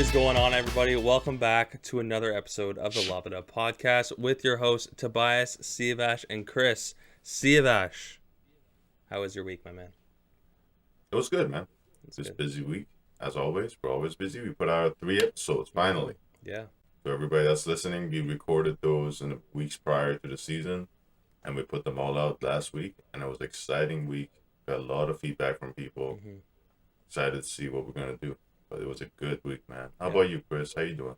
is going on, everybody? Welcome back to another episode of the Lob It Up Podcast with your hosts, Tobias, Siavash, and Chris. Siavash, how was your week, my man? It was good, man. It's a busy week, as always. We're always busy. We put out 3 episodes, finally. Yeah. So everybody that's listening, we recorded those in the weeks prior to the season, and we put them all out last week, and it was an exciting week. Got a lot of feedback from people. Excited to see what we're going to do. But it was a good week, man. How about you, Chris? How you doing?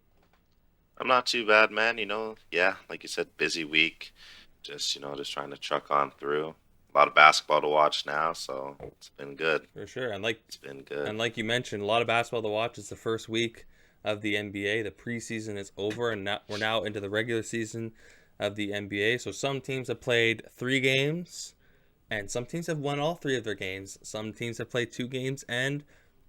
I'm not too bad, man. Yeah, like you said, busy week. Just trying to truck on through. A lot of basketball to watch now, so it's been good. For sure. It's been good. And like you mentioned, a lot of basketball to watch. It's the first week of the NBA. The preseason is over, and we're now into the regular season of the NBA. So some teams have played 3 games, and some teams have won all 3 of their games. Some teams have played 2 games and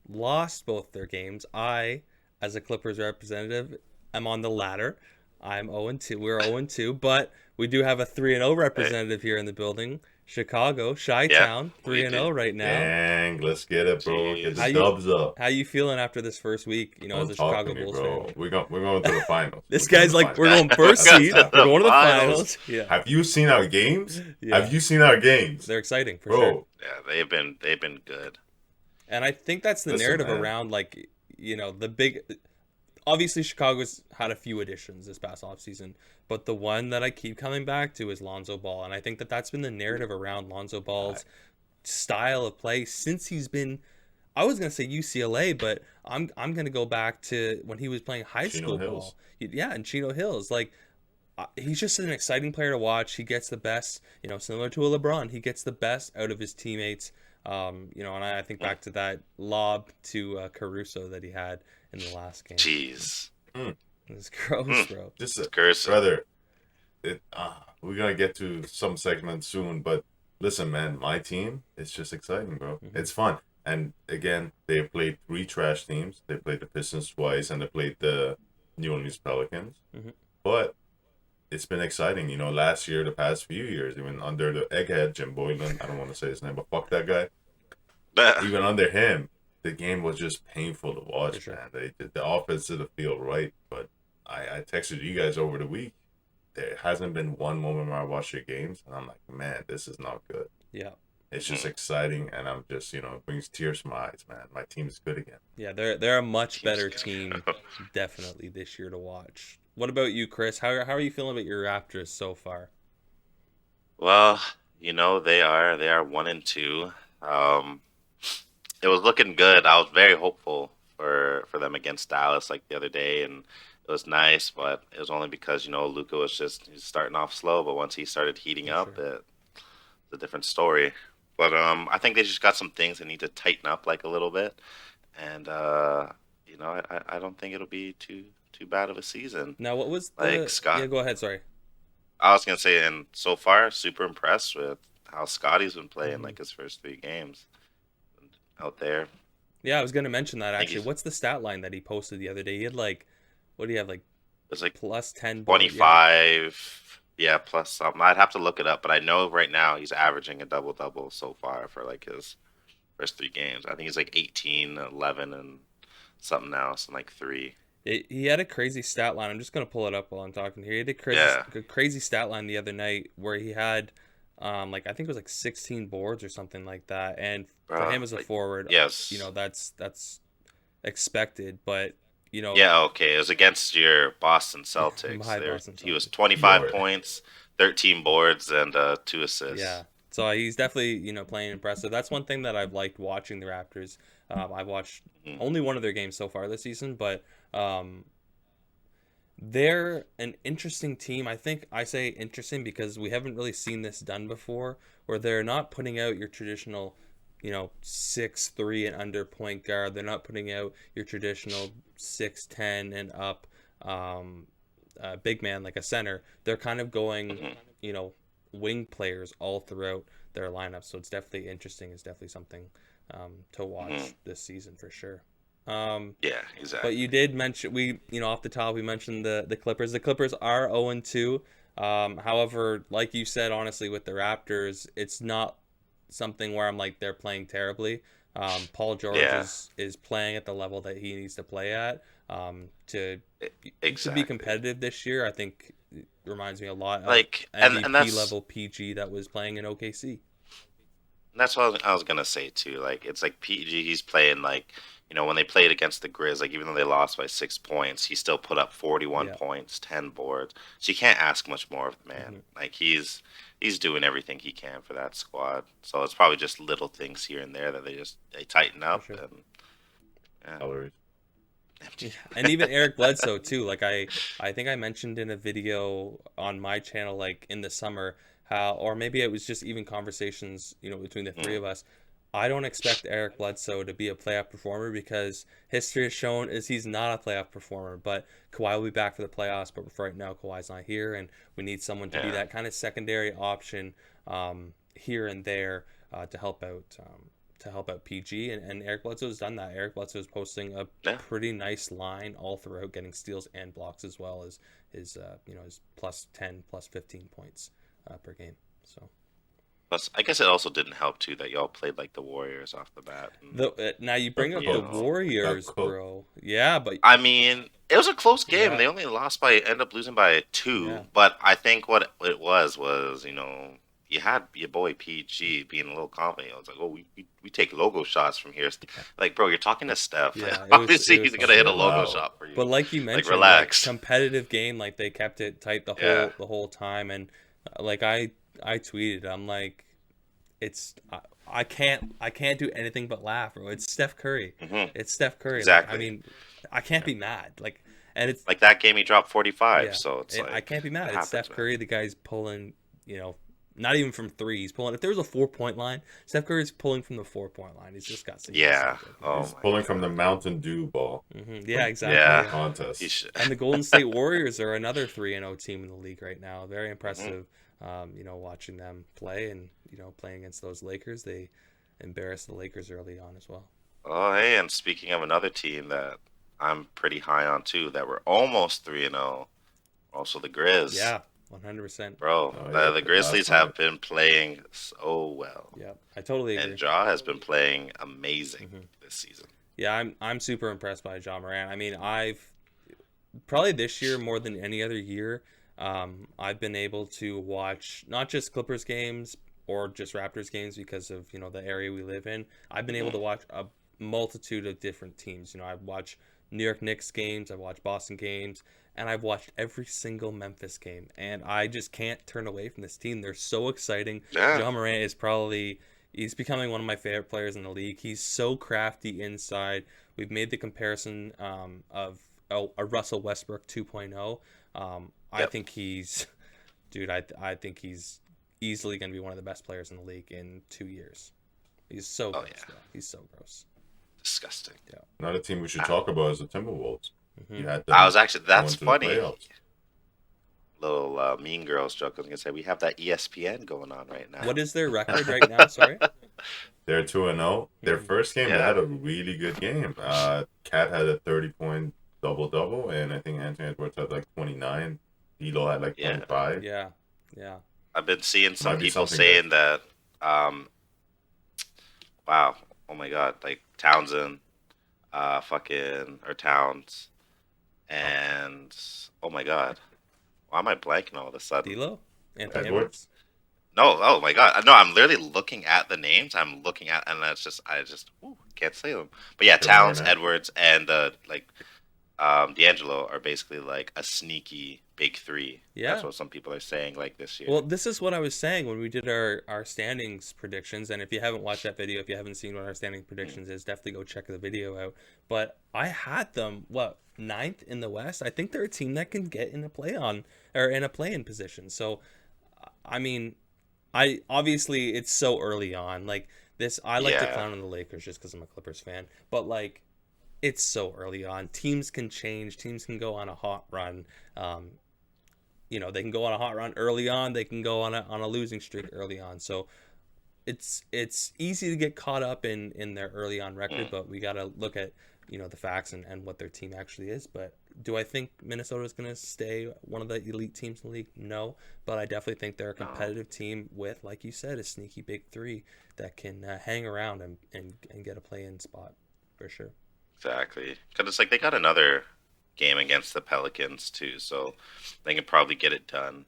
lost both their games. I, as a Clippers representative, am on the latter. I'm 0-2. We're 0-2, but we do have a 3-0 representative here in the building. Chicago, Chi-Town, 3-0 right now. Dang, let's get it, bro. Get the How Snubs up. How you feeling after this first week, as a Chicago Bulls fan? We're going to the finals. This guy's like, we're going first seed. We're going to the finals. Yeah. Have you seen our games? Yeah. Have you seen our games? They're exciting, for bro. Sure. Yeah, they've been good. And I think that's the narrative around, the big... Obviously, Chicago's had a few additions this past offseason, but the one that I keep coming back to is Lonzo Ball. And I think that that's been the narrative around Lonzo Ball's style of play since he's been... I was going to say UCLA, but I'm going to go back to when he was playing high school ball. Yeah, in Chino Hills. He's just an exciting player to watch. He gets the best, similar to a LeBron. He gets the best out of his teammates. And I think back to that lob to Caruso that he had in the last game. Jeez. It was gross, bro. Just a curse, brother. We're gonna get to some segment soon, but listen, man, my team, it's just exciting, bro. It's fun. And again, they played 3 trash teams. They played the Pistons twice, and they played the New Orleans Pelicans. But it's been exciting, last year, the past few years, even under the egghead, Jim Boylan, I don't want to say his name, but fuck that guy. Even under him, the game was just painful to watch, man. They did the offense to the field right, but I texted you guys over the week. There hasn't been one moment where I watched your games, and I'm like, man, this is not good. Yeah. It's just exciting, and I'm just, it brings tears to my eyes, man. My team is good again. Yeah, they're a much better team, definitely, this year to watch. What about you, Chris? How are you feeling about your Raptors so far? Well, they are 1-2. It was looking good. I was very hopeful for them against Dallas the other day, and it was nice, but it was only because Luka was he's starting off slow, but once he started heating up, it's a different story. But I think they just got some things they need to tighten up a little bit, and I don't think it'll be too bad of a season. Now, what was Scott? Yeah, go ahead. Sorry. I was gonna say, and so far, super impressed with how Scotty's been playing his first 3 games out there. Yeah, I was gonna mention that actually. What's the stat line that he posted the other day? He had what do you have It's plus 10, 25. Yeah, plus something. I'd have to look it up, but I know right now he's averaging a double-double so far for his first 3 games. I think he's 18, 11, and something else, and 3. He had a crazy stat line. I'm just going to pull it up while I'm talking here. He had a crazy stat line the other night where he had, I think it was 16 boards or something like that. And for him as a forward, yes, that's expected, but Yeah, okay. It was against your Boston Celtics. He was 25 points, 13 boards, and 2 assists. Yeah. So he's definitely, playing impressive. That's one thing that I've liked watching the Raptors. I've watched only one of their games so far this season, but they're an interesting team. I think I say interesting because we haven't really seen this done before, where they're not putting out your traditional 6'3" and under point guard. They're not putting out your traditional 6'10" and up big man like a center. They're kind of going, wing players all throughout their lineup. So it's definitely interesting. It's definitely something to watch this season for sure. Yeah, exactly. But you did mention, off the top, we mentioned the Clippers. The Clippers are 0-2. However, like you said, honestly, with the Raptors, it's not something where I'm like they're playing terribly. Paul George is playing at the level that he needs to play at. to Exactly. be competitive this year. I think it reminds me a lot of Like, MVP and that's level PG that was playing in OKC. that's what I was gonna say too. Like, it's like PG. He's playing like, when they played against the Grizz, like even though they lost by 6 points, he still put up 41 Yeah. points, 10 boards. So you can't ask much more of the man. Mhm. Like he's doing everything he can for that squad. So it's probably just little things here and there that they tighten up sure. and yeah. Calories. Empty. And even Eric Bledsoe too. Like I think I mentioned in a video on my channel, like in the summer, how, or maybe it was just even conversations, between the three of us. I don't expect Eric Bledsoe to be a playoff performer because history has shown is he's not a playoff performer. But Kawhi will be back for the playoffs. But for right now, Kawhi's not here, and we need someone to be Yeah. that kind of secondary option here and there to help out PG, and Eric Bledsoe's done that. Eric Bledsoe's posting a Yeah. pretty nice line all throughout, getting steals and blocks as well as his plus 10, plus 15 points per game. So Plus, I guess it also didn't help too that y'all played like the Warriors off the bat. now you bring up You the know, Warriors, bro. Yeah, but I mean, it was a close game. Yeah. They only ended up losing by 2. Yeah. But I think what it was, you had your boy PG being a little confident. I was like, oh, we take logo shots from here. Like, bro, you're talking to Steph. Yeah, Like, it was- obviously, it was he's going to hit a logo wow. shot for you. But like you mentioned, relax. competitive game, like they kept it tight Yeah. the whole time, and like I tweeted, I'm like, I can't do anything but laugh, bro. It's Steph Curry. Mhm. It's Steph Curry. Like, Exactly. I mean, I can't be mad. Like, and it's Like, that game, he dropped 45. yeah, So it's like, I can't be mad. it It's happens, Steph man. Curry. The guy's pulling, not even from three. He's pulling. If there was a 4-point line, Steph Curry's pulling from the 4-point line. He's just got. Yeah. Oh, He's my pulling God. from the Mountain Dew ball Yeah, exactly. Yeah. contest. He should. And the Golden State Warriors are another 3-0 team in the league right now. Very Mm-hmm. impressive. Watching them play and playing against those Lakers, they embarrassed the Lakers early on as well. Oh, hey, and speaking of another team that I'm pretty high on too, that were almost 3-0, also the Grizz. Yeah, 100%. Bro, Oh, yeah, the Grizzlies last night. have been playing so well. Yeah, I totally agree. And Ja has been playing amazing Mhm. this season. Yeah, I'm super impressed by Ja Morant. I mean, I've probably this year more than any other year, I've been able to watch not just Clippers games or just Raptors games because of the area we live in. I've been able to watch a multitude of different teams. I've watched New York Knicks games, I've watched Boston games, and I've watched every single Memphis game. And I just can't turn away from this team. They're so exciting. Yeah. Ja Morant is he's becoming one of my favorite players in the league. He's so crafty inside. We've made the comparison of a Russell Westbrook 2.0. I Yep. think I think he's easily going to be one of the best players in the league in 2 years. He's so gross, yeah. though. He's so gross. Disgusting. Another team we should talk about is the Timberwolves. Mhm. You had them I was actually, that's going to the funny. playoffs. Little Mean Girls joke. I was going to say, we have that ESPN going on right now. What is their record right now? Sorry. They're 2-0. Their first game, they Yeah. had a really good game. Cat had a 30-point double-double, and I think Anthony Edwards had like 29. D'Lo had like Yeah. 25. Yeah. I've been seeing some Might be people something saying that, wow, oh my God, like Townsend, or Towns, and oh my God, why am I blanking all of a sudden? D'Lo? Anthony Edwards? Edwards? No, oh my God, no, I'm literally looking at the names. I'm looking at, and I just can't say them. But yeah, Good Towns, morning. Edwards, and D'Angelo are basically like a sneaky big three. Yeah. That's what some people are saying like this year. Well, this is what I was saying when we did our standings predictions. And if you haven't watched that video, if you haven't seen what our standing predictions is, definitely go check the video out. But I had them, ninth in the West? I think they're a team that can get in a play-in position. So, I mean, obviously it's so early on. Like this, I like to Yeah. clown on the Lakers just because I'm a Clippers fan. But like, it's so early on. Teams can change. Teams can go on a hot run. They can go on a hot run early on. They can go on a losing streak early on. So it's easy to get caught up in their early on record, but we got to look at the facts and what their team actually is. But do I think Minnesota is going to stay one of the elite teams in the league? No, but I definitely think they're a competitive team with, like you said, a sneaky big three that can hang around and get a play-in spot for sure. Exactly, because it's like they got another game against the Pelicans too, so they can probably get it done.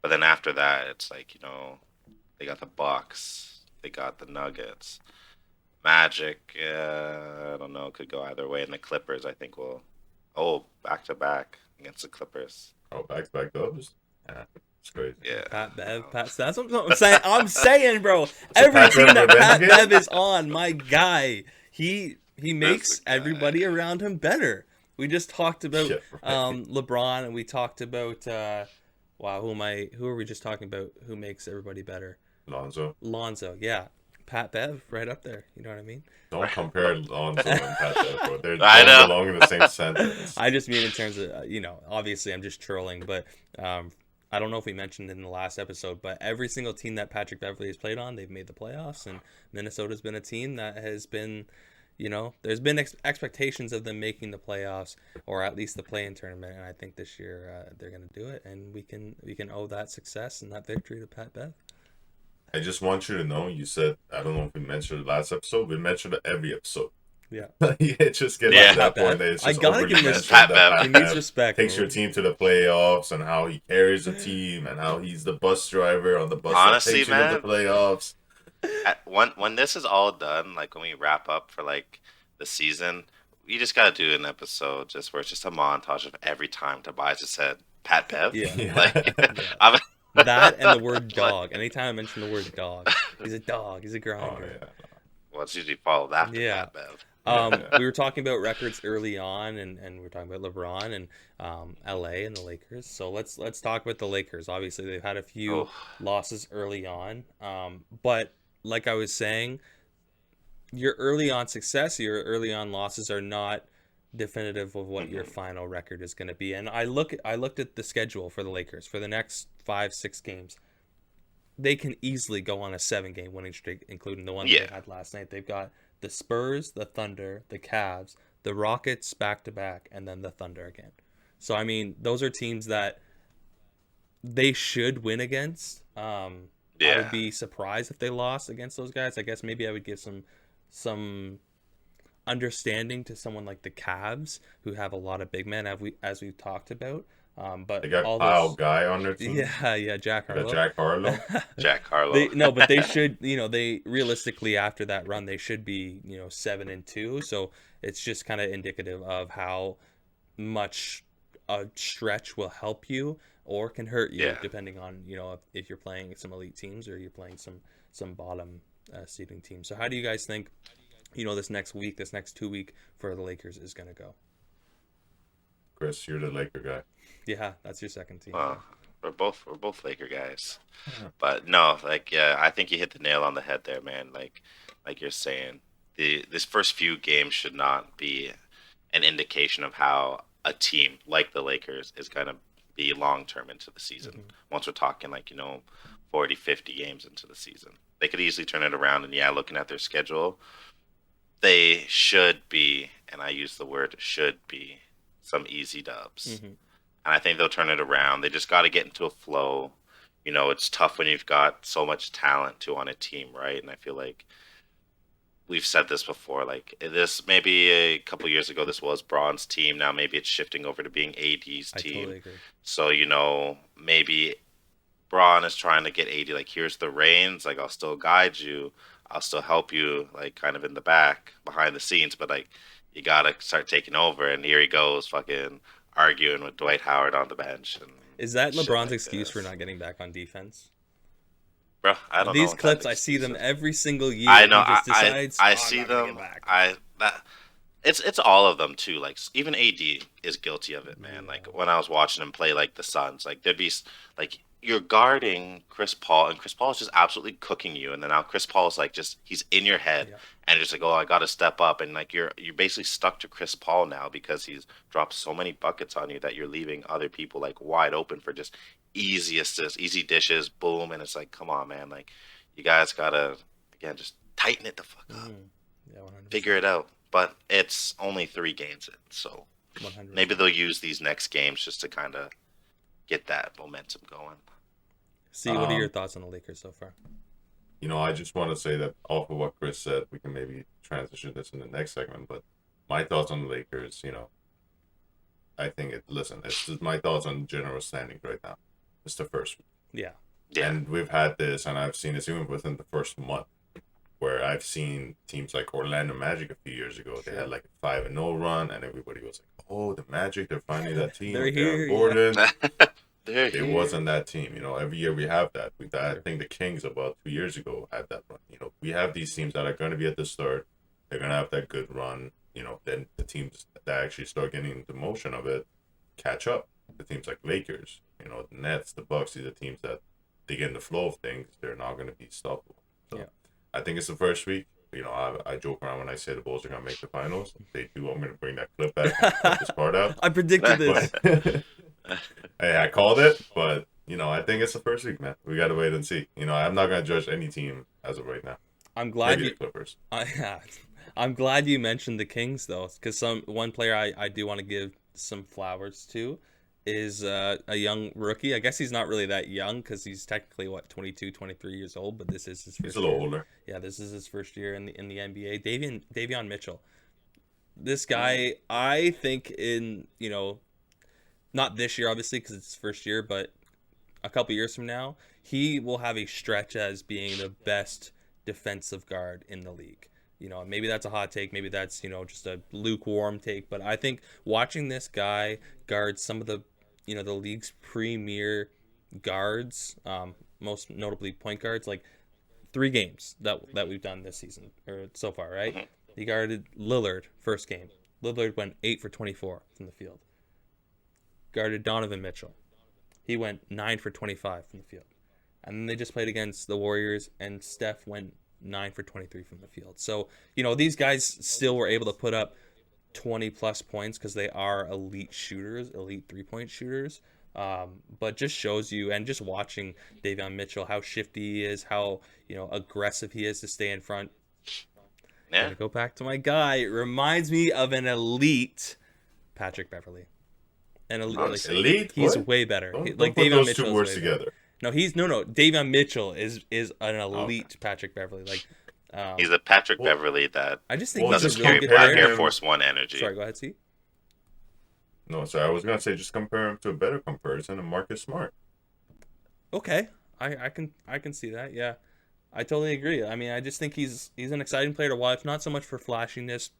But then after that, it's like, they got the Bucks, they got the Nuggets, Magic. I don't know, could go either way. And the Clippers, I think back to back against the Clippers. Oh, back to back dubs. Yeah, it's crazy. Yeah. Pat Bev, that's what I'm saying. I'm saying, bro. Every team that Pat Bev is on, my guy, he makes everybody around him better. We just talked about LeBron, and we talked about who are we just talking about? Who makes everybody better? Lonzo, yeah. Pat Bev, right up there. You know what I mean? Don't compare Lonzo and Pat Bev, bro. They don't belong in the same sentence. I just mean in terms of, obviously I'm just trolling, but I don't know if we mentioned it in the last episode, but every single team that Patrick Beverley has played on, they've made the playoffs, and Minnesota's been a team that has been, there's been expectations of them making the playoffs or at least the play-in tournament, and I think this year they're going to do it, and we can owe that success and that victory to Pat Bev. I just want you to know, you said, I don't know if we mentioned it last episode, we mentioned it every episode. Yeah. It just gets to that point that it's just I gotta give him respect. He needs respect. Takes your team to the playoffs and how he carries the team and how he's the bus driver on the bus Honestly, that takes you to the playoffs. When this is all done, like when we wrap up for like the season, we just gotta do an episode just where it's just a montage of every time Tobias just said Pat Bev. Yeah. Like, that and the word dog. Anytime I mention the word dog, he's a dog. He's a grinder. Oh, yeah. Well, it's usually followed after Pat Bev. We were talking about records early on, and we were talking about LeBron and LA and the Lakers. So let's talk about the Lakers. Obviously, they've had a few losses early on, but like I was saying, your early on success, your early on losses are not definitive of what your final record is going to be. And I looked at the schedule for the Lakers for the next 5-6 games. They can easily go on a 7-game winning streak, including the one they had last night. They've got the Spurs, the Thunder, the Cavs, the Rockets back-to-back, and then the Thunder again. So, I mean, those are teams that they should win against. I would be surprised if they lost against those guys. I guess maybe I would give some understanding to someone like the Cavs, who have a lot of big men, as we've talked about. But they got Kyle Guy on their team. Yeah, Jack Harlow. Jack Harlow. But they should, they realistically after that run they should be, 7-2. So it's just kind of indicative of how much a stretch will help you or can hurt you, depending on if you're playing some elite teams or you're playing some bottom seeding teams. So how do you guys think, this next 2-week for the Lakers is going to go? Chris, you're the Laker guy. Yeah, that's your second team. Well, we're both Laker guys, but no, I think you hit the nail on the head there, man. Like you're saying, this first few games should not be an indication of how a team like the Lakers is gonna be long term into the season. Mm-hmm. Once we're talking 40, 50 games into the season, they could easily turn it around. And looking at their schedule, they should be, and I use the word should be, some easy dubs. Mm-hmm. And I think they'll turn it around. They just got to get into a flow. It's tough when you've got so much talent too on a team, right? And I feel like we've said this before. This maybe a couple years ago, this was Braun's team. Now maybe it's shifting over to being AD's team. I totally agree. So maybe Braun is trying to get AD here's the reins. I'll still guide you. I'll still help you, kind of in the back, behind the scenes. But you gotta start taking over. And here he goes, fucking arguing with Dwight Howard on the bench. And is that LeBron's excuse for not getting back on defense? Bro, I don't know. These clips, I see them every single year. I know. I see them. It's all of them too. Even AD is guilty of it, man. When I was watching him play the Suns, there'd be you're guarding Chris Paul, and Chris Paul is just absolutely cooking you, and then now Chris Paul is he's in your head, and just I got to step up, and you're basically stuck to Chris Paul now because he's dropped so many buckets on you that you're leaving other people wide open for just easy assists, easy dishes, boom, and it's come on, man, you guys gotta just tighten it the fuck up, figure it out. But it's only 3 games in, so 100%. Maybe they'll use these next games just to kind of get that momentum going. See, what are your thoughts on the Lakers so far? I just want to say that off of what Chris said, we can maybe transition this in the next segment. But my thoughts on the Lakers, I think listen, it's just my thoughts on general standings right now. It's the first week. Yeah. Yeah. And we've had this, and I've seen this even within the first month, where I've seen teams like Orlando Magic a few years ago. They had like a 5-0 run, and everybody was like, "Oh, the Magic, they're finally that team. They're here, Gordon." They're It here. wasn't that team. You know, every year we have that. I think the Kings about 2 years ago had that run. You know, we have these teams that are going to be at the start. They're going to have that good run. You know, then the teams that actually start getting the motion of it catch up. The teams like Lakers, you know, the Nets, the Bucks, these are teams that they get in the flow of things. They're not going to be stoppable. So Yeah. I think it's the first week. You know, I joke around when I say the Bulls are going to make the finals. If they do, I'm going to bring that clip back and cut this part out. I predicted this. Hey, I called it, but you know, I think it's the first week, man. We got to wait and see. You know, I'm not gonna judge any team as of right now. I'm glad Maybe you. the Clippers. I'm glad you mentioned the Kings though, because one player I do want to give some flowers to is a young rookie. I guess he's not really that young because he's technically 22, 23 years old, but this is his first. He's a little year. older. Yeah, this is his first year in the NBA. Davion Mitchell. This guy, I think not this year obviously because it's his first year, but a couple years from now, he will have a stretch as being the best defensive guard in the league. You know, maybe that's a hot take, maybe that's, just a lukewarm take, but I think watching this guy guard some of the, the league's premier guards, most notably point guards, like 3 games that we've done this season or so far, right? He guarded Lillard first game. Lillard went 8 for 24 from the field. Guarded Donovan Mitchell. He went 9 for 25 from the field. And then they just played against the Warriors, and Steph went 9 for 23 from the field. So, these guys still were able to put up 20-plus points because they are elite shooters, elite three-point shooters. But just shows you, and just watching Davion Mitchell, how shifty he is, how, aggressive he is to stay in front. Yeah. Gotta go back to my guy. It reminds me of an elite Patrick Beverley. Elite? He's What? way better. Don't Like put Davion those Mitchell two is words way together. better. No, Davion Mitchell is an elite Patrick Beverley. Like He's a Patrick Beverly that I just think doesn't he's a really carry good Black player. Air Force One energy. Sorry, go ahead, see. No, sorry, I was gonna say just compare him to a better comparison of Marcus Smart. Okay, I can see that. Yeah, I totally agree. I mean, I just think he's an exciting player to watch. Not so much for flashiness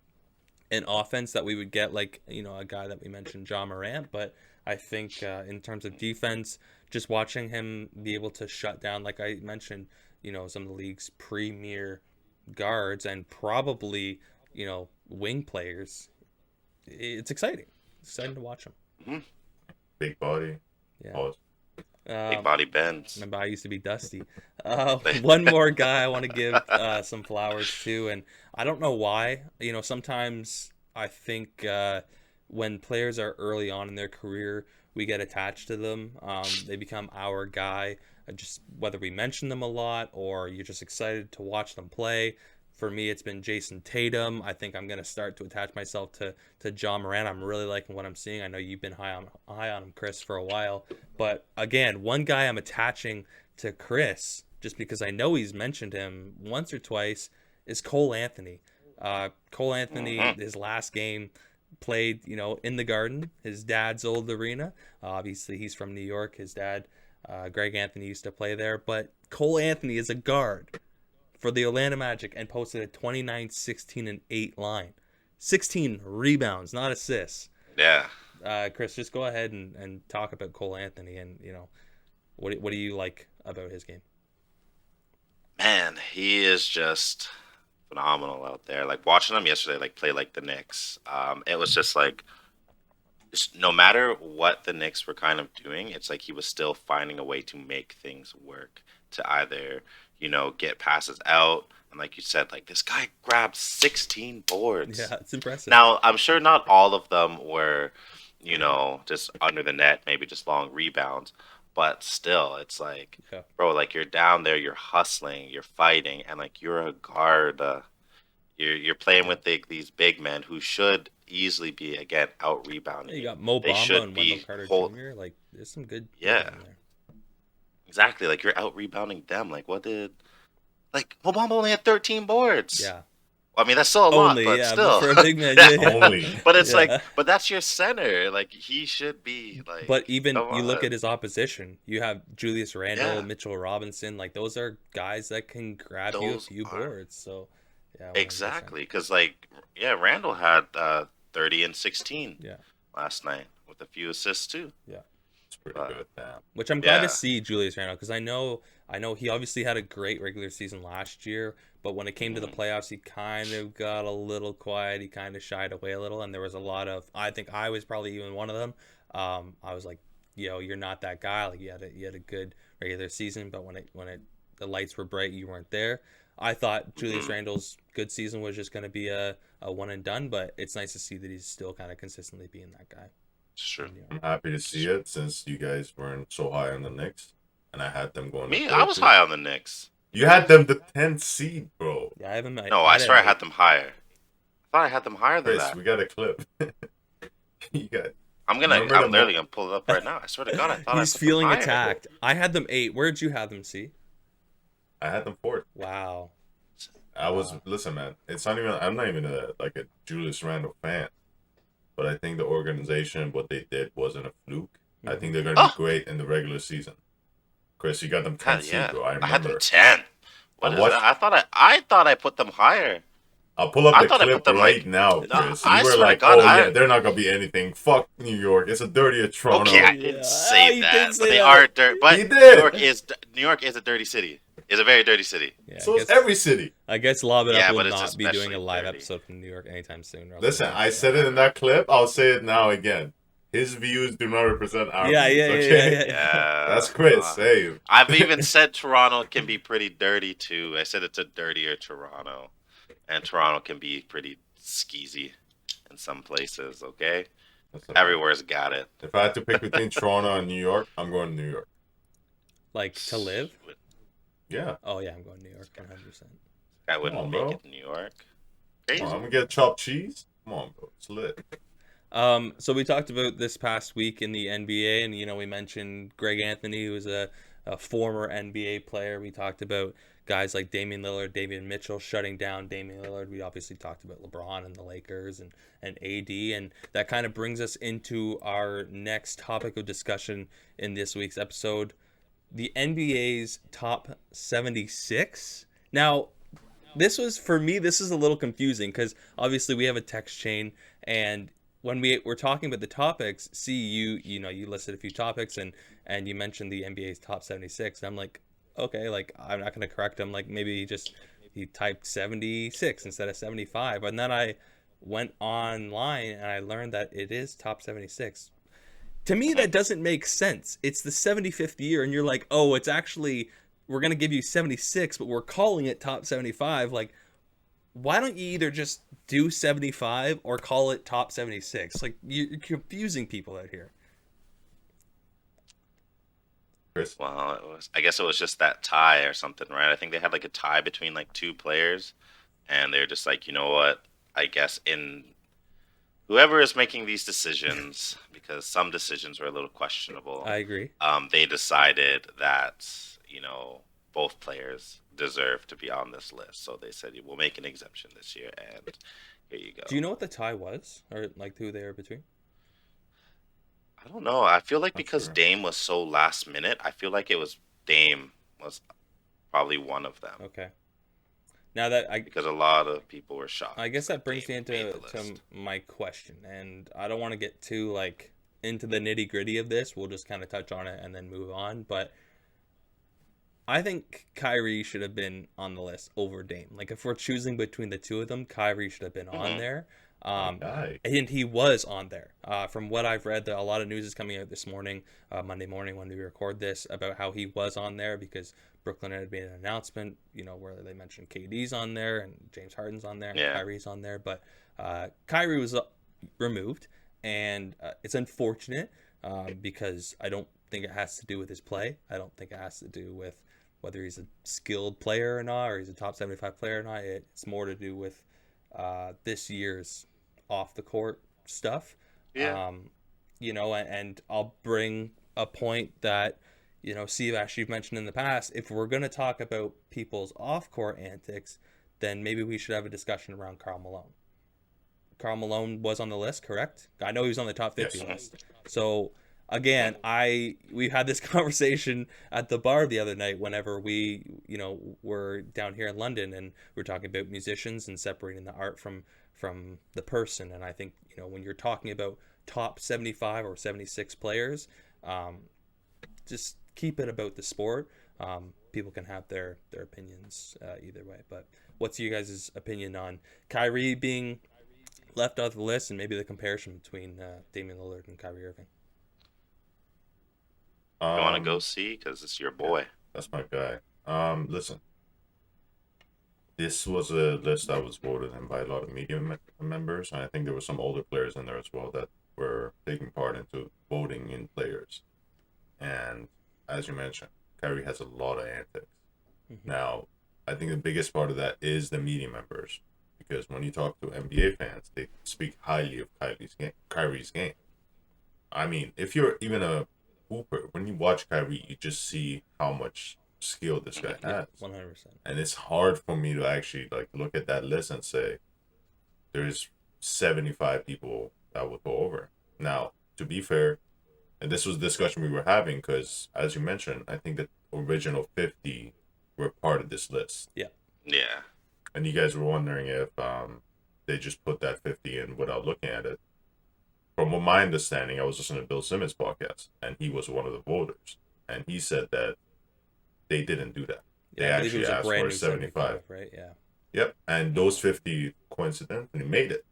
and offense that we would get like a guy that we mentioned, Ja Morant, but I think in terms of defense, just watching him be able to shut down, like I mentioned, some of the league's premier guards and probably wing players. It's exciting. It's exciting to watch him. Mm-hmm. Big body. Yeah. Pause. Big body bends. Remember, I used to be Dusty. One more guy I want to give some flowers to, and I don't know why. Sometimes I think when players are early on in their career, we get attached to them. They become our guy, just whether we mention them a lot or you're just excited to watch them play. For me, it's been Jason Tatum. I think I'm going to start to attach myself to Ja Morant. I'm really liking what I'm seeing. I know you've been high on him, Chris, for a while. But again, one guy I'm attaching to Chris, just because I know he's mentioned him once or twice, is Cole Anthony. Cole Anthony, his last game, played, in the Garden, his dad's old arena. Obviously, he's from New York. His dad, Greg Anthony, used to play there. But Cole Anthony is a guard for the Orlando Magic and posted a 29, 16, and 8 line. 16 rebounds, not assists. Yeah. Chris, just go ahead and talk about Cole Anthony and, what do you like about his game? Man, he is just phenomenal out there. Like watching him yesterday, like play like the Knicks. It was just like, no matter what the Knicks were kind of doing, it's like he was still finding a way to make things work. To either, get passes out. And like you said, like this guy grabbed 16 boards. Yeah, it's impressive. Now, I'm sure not all of them were, just under the net, maybe just long rebounds. But still, it's like, bro, like you're down there, you're hustling, you're fighting, and like you're a guard. You're playing with these big men who should easily be, again, out rebounding. Yeah, you got Mo Bamba and Wendell Carter Jr. Like, there's some good. Yeah. In there. Exactly, like you're out rebounding them. Like Mo Bamba only had 13 boards. Yeah. I mean, that's still a lot, but still. But for a big man, yeah. Only. But it's like, but that's your center. Like, he should be like. But even you look at his opposition. You have Julius Randle, Mitchell Robinson. Like, those are guys that can grab you a few boards. So, yeah. 100%. Exactly, because Randle had 30 and 16 last night with a few assists too. Yeah, it's pretty good. Which I'm glad to see Julius Randle, because I know he obviously had a great regular season last year, but when it came to the playoffs, he kind of got a little quiet. He kind of shied away a little, and there was a lot of. I think I was probably even one of them. I was like, you're not that guy. Like, you had a good regular season, but when the lights were bright, you weren't there. I thought Julius Randle's good season was just going to be a one and done, but it's nice to see that he's still kind of consistently being that guy. Sure. I'm happy to see it, since you guys weren't so high on the Knicks, and I had them going. Me, I was high on the Knicks. You had them the 10th seed, bro. Yeah, I haven't. No, I swear I had them higher. I thought I had them higher than that. We got a clip. You got. I'm literally gonna pull it up right now. I swear to God, I thought he's feeling attacked. I had them 8. Where'd you have them, C? I had them 4th. Wow. Listen, man. It's not even. I'm not even a Julius Randle fan, but I think the organization, what they did, wasn't a fluke. I think they're gonna be great in the regular season. Chris, you got them 10 seed, bro. I had them 10. What is that? I thought I put them higher. I'll pull up the clip right now, Chris. You were like, they're not gonna be anything. Fuck New York. It's a dirtier Toronto. Okay, I didn't say that, but they are dirty. But New York is a dirty city. It's a very dirty city. Yeah, so is every city. I guess Lob It Up will not be doing a live episode from New York anytime soon. Listen, I said it in that clip. I'll say it now again. His views do not represent our views, okay? Yeah. That's Chris. Hey. I've even said Toronto can be pretty dirty, too. I said it's a dirtier Toronto. And Toronto can be pretty skeezy in some places, okay? Everywhere's got it. If I had to pick between Toronto and New York, I'm going to New York. Like, to live? Yeah. Oh, yeah, I'm going to New York 100%. I wouldn't make it to New York. Crazy. I'm going to get chopped cheese. Come on, bro. It's lit. So we talked about this past week in the NBA, and, we mentioned Greg Anthony, who was a former NBA player. We talked about guys like Damian Lillard, Davion Mitchell shutting down Damian Lillard. We obviously talked about LeBron and the Lakers and AD, and that kind of brings us into our next topic of discussion in this week's episode, the NBA's top 76. Now, this is a little confusing because obviously we have a text chain, and when we were talking about the topics, you listed a few topics and you mentioned the NBA's top 76, and I'm like, okay, like I'm not gonna correct him. Like maybe he typed 76 instead of 75, and then I went online and I learned that it is top 76. To me, that doesn't make sense. It's the 75th year, and you're like, oh, it's actually we're gonna give you 76, but we're calling it top 75. Like, why don't you either just do 75 or call it top 76? Like, you're confusing people out here. Well, I guess it was just that tie or something, right? I think they had like a tie between like two players, and they're just like, you know what? I guess in whoever is making these decisions, because some decisions were a little questionable. I agree. They decided that, both players deserve to be on this list. So they said, we'll make an exemption this year, and here you go. Do you know what the tie was, or like who they were between? I don't know. I feel like because Dame was so last minute, I feel like Dame was probably one of them. Okay. Now because a lot of people were shocked. I guess that brings me into my question, and I don't want to get too into the nitty gritty of this. We'll just kind of touch on it and then move on. But I think Kyrie should have been on the list over Dame. Like, if we're choosing between the two of them, Kyrie should have been on there. And he was on there. From what I've read, a lot of news is coming out this morning, Monday morning when we record this, about how he was on there because Brooklyn had made an announcement, where they mentioned KD's on there and James Harden's on there and Kyrie's on there. But Kyrie was removed, and it's unfortunate because I don't think it has to do with his play. I don't think it has to do with whether he's a skilled player or not, or he's a top 75 player or not. It's more to do with this year's off the court stuff. Yeah. And I'll bring a point that, Steve, actually you've mentioned in the past. If we're going to talk about people's off court antics, then maybe we should have a discussion around Karl Malone. Karl Malone was on the list, correct? I know he was on the top 50 list. So again, we had this conversation at the bar the other night whenever we, were down here in London, and we were talking about musicians and separating the art from the person. And I think, when you're talking about top 75 or 76 players, just keep it about the sport. People can have their opinions either way. But what's you guys' opinion on Kyrie being left off the list, and maybe the comparison between Damian Lillard and Kyrie Irving? You want to go see? Because it's your boy. That's my guy. Listen, this was a list that was voted in by a lot of media members, and I think there were some older players in there as well that were taking part into voting in players. And as you mentioned, Kyrie has a lot of antics. Mm-hmm. Now, I think the biggest part of that is the media members, because when you talk to NBA fans, they speak highly of Kyrie's game. I mean, if you're even a hooper, when you watch Kyrie, you just see how much skill this guy has. 100%. And it's hard for me to actually look at that list and say there's 75 people that would go over. Now, to be fair, and this was a discussion we were having, because as you mentioned, I think the original 50 were part of this list. Yeah. Yeah. And you guys were wondering if they just put that 50 in without looking at it. From what my understanding, I was listening to Bill Simmons' podcast, and he was one of the voters. And he said that they didn't do that. Yeah, they actually asked for 75. Right, yeah. Yep, and those 50 coincidentally made it.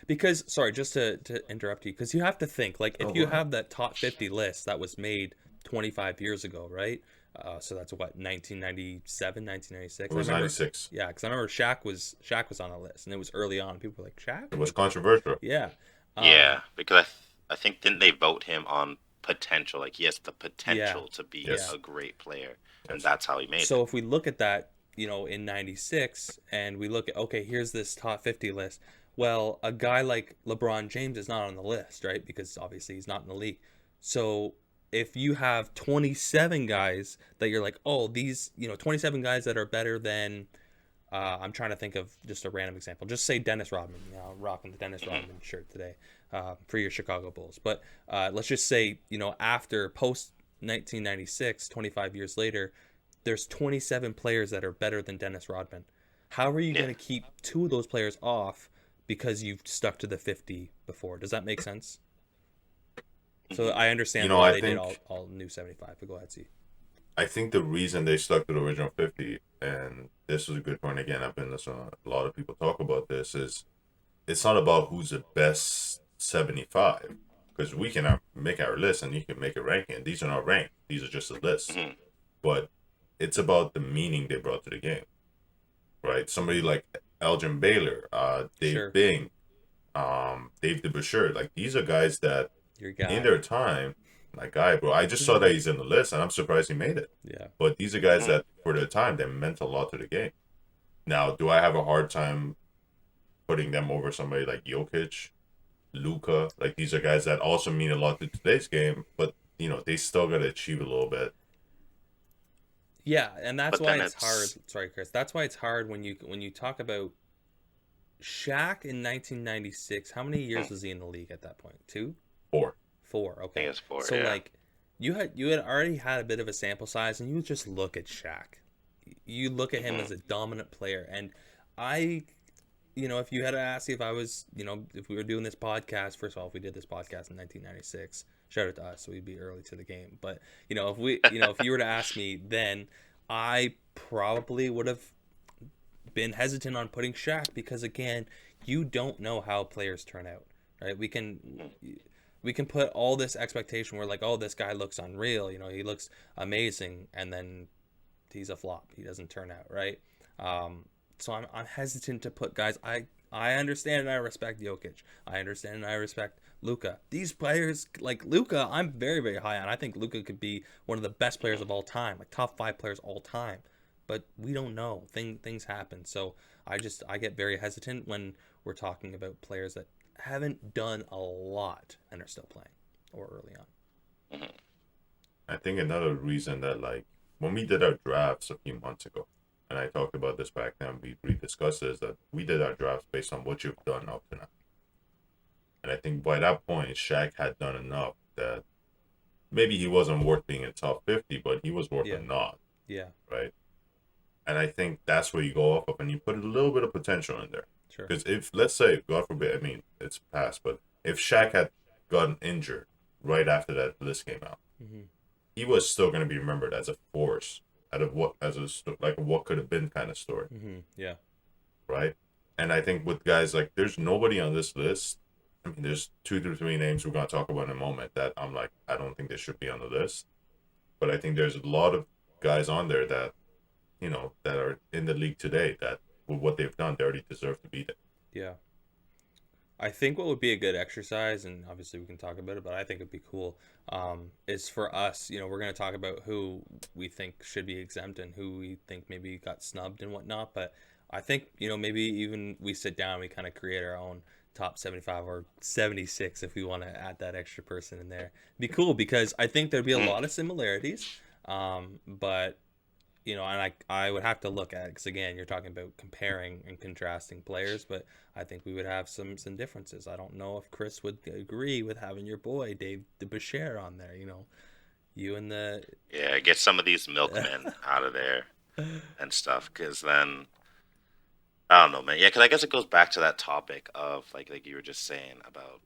Because, sorry, just to interrupt you, because you have to think, if you have that top 50 list that was made 25 years ago, right? So that's what, 1997, 1996? It was 96. Yeah, because I remember Shaq was on the list, and it was early on. People were like, Shaq? It was controversial. Yeah. Yeah, because I think, didn't they vote him on potential? Like, he has the potential to be a great player, and that's how he made it. So if we look at that, in 96, and we look at, okay, here's this top 50 list. Well, a guy like LeBron James is not on the list, right? Because obviously he's not in the league. So if you have 27 guys that you're like, oh, these, 27 guys that are better than, I'm trying to think of just a random example. Just say Dennis Rodman. I'm rocking the Dennis Rodman shirt today for your Chicago Bulls. But let's just say, after post 1996, 25 years later, there's 27 players that are better than Dennis Rodman. How are you going to keep two of those players off because you've stuck to the 50 before? Does that make sense? So I understand why they did all new 75, but go ahead, see. I think the reason they stuck to the original 50, and this was a good point again, I've been listening to a lot of people talk about this, is it's not about who's the best 75, because we can make our list and you can make a ranking. These are not ranked. These are just a list. Mm-hmm. But it's about the meaning they brought to the game, right? Somebody like Elgin Baylor, Dave Bing, Dave DeBusschere, these are guys that in their time, my guy, bro. I just saw that he's in the list, and I'm surprised he made it. Yeah. But these are guys that, for their time, they meant a lot to the game. Now, do I have a hard time putting them over somebody like Jokic, Luka? These are guys that also mean a lot to today's game, but, they still got to achieve a little bit. Yeah, and that's why it's hard. Sorry, Chris. That's why it's hard when you talk about Shaq in 1996. How many years was he in the league at that point? 2? 4. 4, okay. I think it's 4, so, yeah. you had already had a bit of a sample size, and you just look at Shaq. You look at him as a dominant player, and if you had to ask me if I was, if we were doing this podcast, first of all, if we did this podcast in 1996, shout out to us, so we'd be early to the game. But, if you were to ask me then, I probably would have been hesitant on putting Shaq because, again, you don't know how players turn out, right? We can put all this expectation. We're like, oh, this guy looks unreal. He looks amazing. And then he's a flop. He doesn't turn out, right? So I'm hesitant to put guys. I understand and I respect Jokic. I understand and I respect Luka. These players, like Luka, I'm very, very high on. I think Luka could be one of the best players of all time, like top 5 players all time. But we don't know. Things happen. So I get very hesitant when we're talking about players that haven't done a lot and are still playing or early on. I think another reason that when we did our drafts a few months ago, and I talked about this back then, we discussed this, that we did our drafts based on what you've done up to now. And I think by that point, Shaq had done enough that maybe he wasn't worth being in top 50, but he was worth a nod. Yeah. Right? And I think that's where you go off of, and you put a little bit of potential in there. Sure. Because if, let's say, God forbid, I mean, it's past, but if Shaq had gotten injured right after that list came out, he was still going to be remembered as a force, like a what could have been kind of story. Yeah. Right? And I think with guys like, there's nobody on this list. I mean, there's 2 to 3 names we're going to talk about in a moment that I'm like, I don't think they should be on the list. But I think there's a lot of guys on there that, you know, that are in the league today that with what they've done, they already deserve to be there. Yeah. I think what would be a good exercise, and obviously we can talk about it, but I think it'd be cool, is for us, you know, we're going to talk about who we think should be exempt and who we think maybe got snubbed and whatnot. But I think, you know, maybe even we sit down, we kind of create our own top 75 or 76 if we want to add that extra person in there. It'd be cool because I think there'd be a lot of similarities, but you know, and I would have to look at it because again, you're talking about comparing and contrasting players, but I think we would have some differences. I don't know if Chris would agree with having your boy Dave DeBusschere on there. You know, you and the get some of these milkmen out of there and stuff, because then I don't know, man. Yeah, because I guess it goes back to that topic of like you were just saying about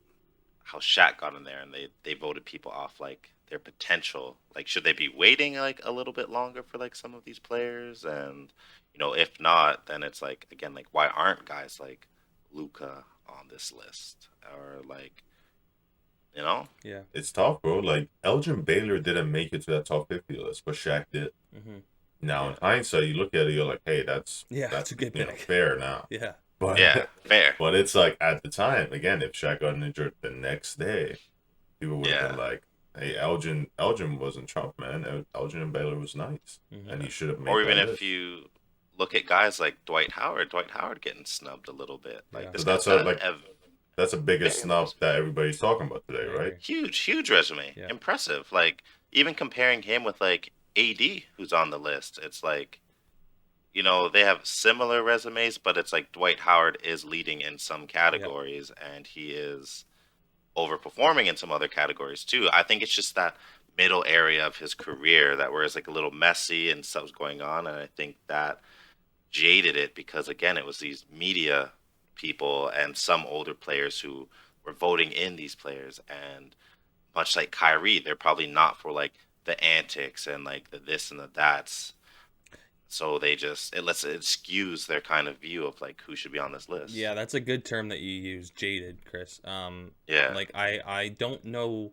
how Shaq got in there and they voted people off like their potential. Like, should they be waiting like a little bit longer for like some of these players? And you know, if not, then it's like again, like why aren't guys like Luka on this list or like, you know? Yeah, it's tough, bro. Like Elgin Baylor didn't make it to that top 50 list, but Shaq did. Now in hindsight, you look at it, you're like, hey, that's a good pick. Fair now. Yeah. But, fair. But it's like at the time, again, if Shaq got injured the next day, people would have been like, hey, Elgin wasn't Trump, man. Elgin and Baylor was nice. And he should have made Or even if list. you look at guys like Dwight Howard getting snubbed a little bit. Like this that's the biggest snub that everybody's talking about today, right? Huge resume. Yeah. Impressive. Like even comparing him with like AD, who's on the list, it's like, you know, they have similar resumes, but it's like Dwight Howard is leading in some categories and he is overperforming in some other categories too. I think it's just that middle area of his career that where it's like a little messy and stuff's going on, and I think that jaded it because again, it was these media people and some older players who were voting in these players, and much like Kyrie, they're probably not for like the antics and like the this and the that's. So they just it skews their kind of view of like who should be on this list. Yeah, that's a good term that you use, jaded, Chris. Like I don't know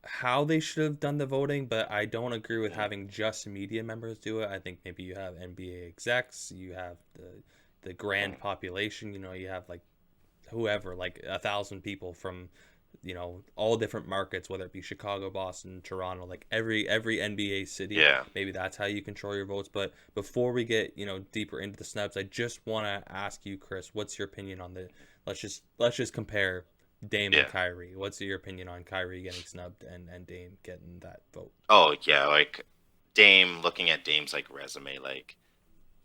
how they should have done the voting, but I don't agree with having just media members do it. I think maybe you have NBA execs, you have the grand population, you know, you have like whoever, like 1,000 people from, you know, all different markets, whether it be Chicago, Boston, Toronto, like every NBA city. Yeah. Maybe that's how you control your votes. But before we get, you know, deeper into the snubs, I just want to ask you, Chris, what's your opinion on let's just compare Dame and Kyrie. What's your opinion on Kyrie getting snubbed and Dame getting that vote? Oh yeah, like Dame, looking at Dame's like resume, like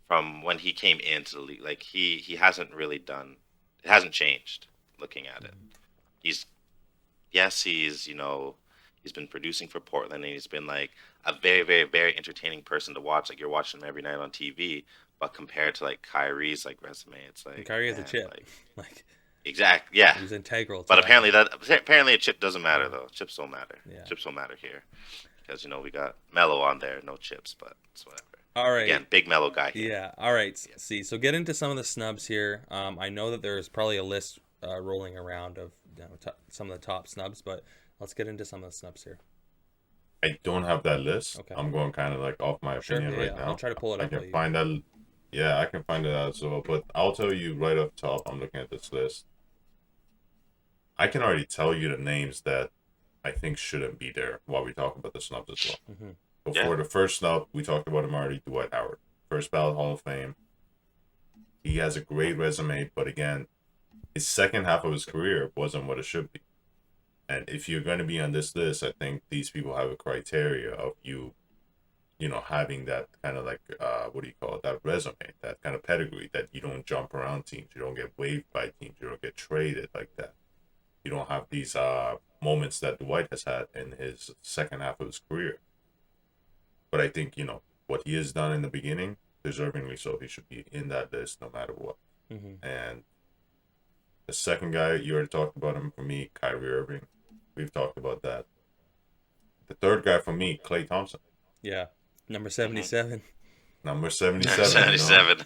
from when he came into the league, like he hasn't really done, it hasn't changed looking at it. He's you know, he's been producing for Portland and he's been like a very, very, very entertaining person to watch. Like you're watching him every night on TV, but compared to like Kyrie's like resume, it's like, and Kyrie has a chip. Like exactly, yeah. He's integral. But apparently a chip doesn't matter though. Chips don't matter. Yeah. Chips don't matter here because you know we got Melo on there, no chips, but it's whatever. All right. Again, big Melo guy here. Yeah. All right. Yeah. See, so get into some of the snubs here. I know that there's probably a list rolling around of, you know, some of the top snubs, but let's get into some of the snubs here. I don't have that list. Okay. I'm going kind of like off my opinion right now. I'll try to pull it up. I can find that. Yeah, I can find it out as well. But I'll tell you right up top, I'm looking at this list. I can already tell you the names that I think shouldn't be there while we talk about the snubs as well. Mm-hmm. Before the first snub, we talked about him already, Dwight Howard. First ballot Hall of Fame. He has a great resume, but again, his second half of his career wasn't what it should be. And if you're going to be on this list, I think these people have a criteria of you having that kind of like, what do you call it, that resume, that kind of pedigree, that you don't jump around teams, you don't get waived by teams, you don't get traded like that. You don't have these moments that Dwight has had in his second half of his career. But I think, what he has done in the beginning, deservingly so, he should be in that list no matter what. Mm-hmm. And the second guy, you already talked about him for me, Kyrie Irving. We've talked about that. The third guy for me, Klay Thompson. Yeah, number 77. Number 77. 77.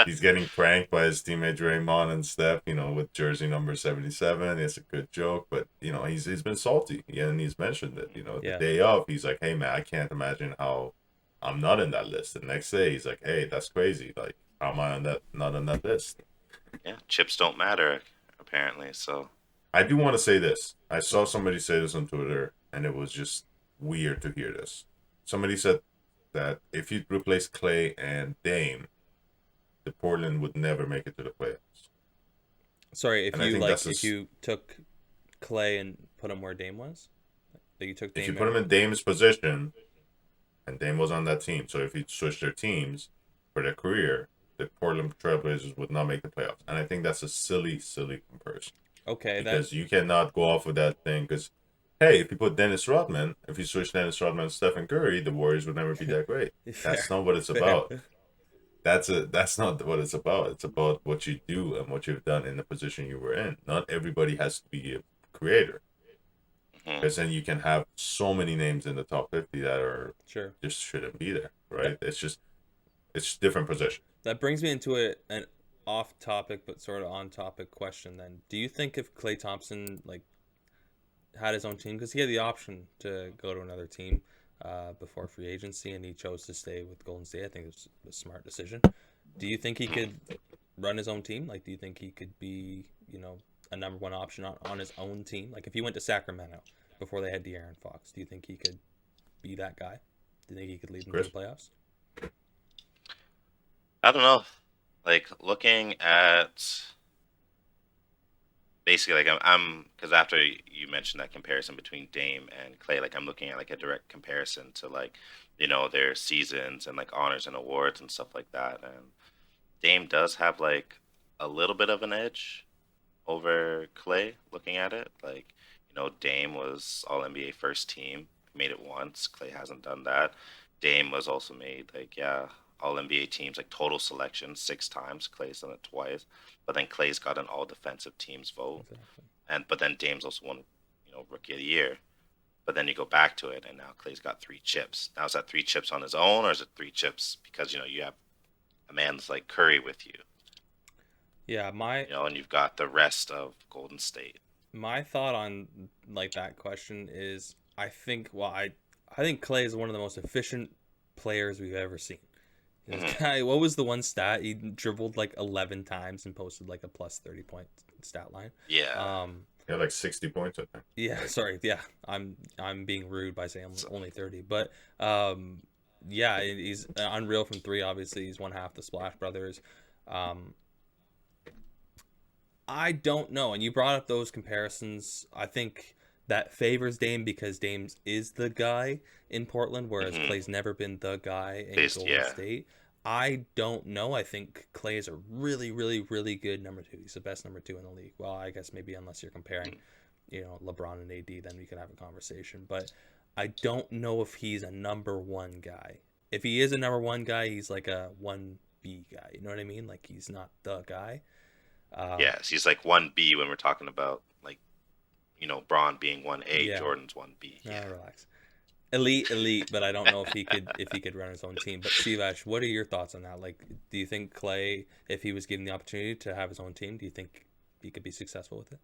He's getting pranked by his teammate Draymond and Steph, with jersey number 77. It's a good joke, but, he's been salty. Yeah, and he's mentioned it. The day of, he's like, hey, man, I can't imagine how I'm not in that list. The next day, he's like, hey, that's crazy. Like, how am I not on that list? Yeah, chips don't matter, apparently, so. I do want to say this. I saw somebody say this on Twitter, and it was just weird to hear this. Somebody said that if you replace Klay and Dame, the Portland would never make it to the playoffs. Sorry, if you took Klay and put him where Dame was? Like you took Dame if you put him in Dame's position, and Dame was on that team, so if you switch their teams for their career, the Portland Trailblazers would not make the playoffs. And I think that's a silly, silly comparison. Okay. Because you cannot go off of that thing, because hey, if you put Dennis Rodman, if you switch Dennis Rodman and Stephen Curry, the Warriors would never be that great. That's not what it's about. That's not what it's about. It's about what you do and what you've done in the position you were in. Not everybody has to be a creator. Because then you can have so many names in the top 50 that are just shouldn't be there, right? It's different position. That brings me into an off-topic but sort of on-topic question then. Do you think if Klay Thompson, had his own team, because he had the option to go to another team before free agency, and he chose to stay with Golden State. I think it was a smart decision. Do you think he could run his own team? Do you think he could be, a number one option on his own team? If he went to Sacramento before they had De'Aaron Fox, do you think he could be that guy? Do you think he could lead them to the playoffs? I don't know. Looking at... Basically, I'm because after you mentioned that comparison between Dame and Klay, I'm looking at a direct comparison to their seasons and honors and awards and stuff like that. And Dame does have a little bit of an edge over Klay. Looking at it, Dame was All NBA first team, made it once. Klay hasn't done that. Dame was also made All NBA teams, total selection 6 times. Klay's done it twice. But then Klay's got an all defensive teams vote. Exactly. But then Dame's also won, Rookie of the Year. But then you go back to it, and now Klay's got 3 chips. Now is that 3 chips on his own, or is it 3 chips because you have a man like Curry with you? Yeah, and you've got the rest of Golden State. My thought on that question is, I think Klay is one of the most efficient players we've ever seen. This guy, what was the one stat? He dribbled 11 times and posted a plus 30 point stat line. Yeah. He had 60 points, I think. Yeah, sorry. Yeah, I'm being rude by saying only 30, but yeah, he's unreal from 3. Obviously, he's one half the Splash Brothers. I don't know, and you brought up those comparisons. I think that favors Dame because Dame is the guy in Portland, whereas Klay's never been the guy in Golden State. I don't know. I think Klay is a really, really, really good number 2. He's the best number 2 in the league. Well, I guess maybe unless you're comparing, LeBron and AD, then we can have a conversation. But I don't know if he's a number 1 guy. If he is a number 1 guy, he's a 1B guy. You know what I mean? He's not the guy. Yes, he's 1B when we're talking about Braun being 1A, Jordan's 1B. Yeah, relax. Elite, but I don't know if he could run his own team. But Sivash, what are your thoughts on that? Do you think Klay, if he was given the opportunity to have his own team, do you think he could be successful with it?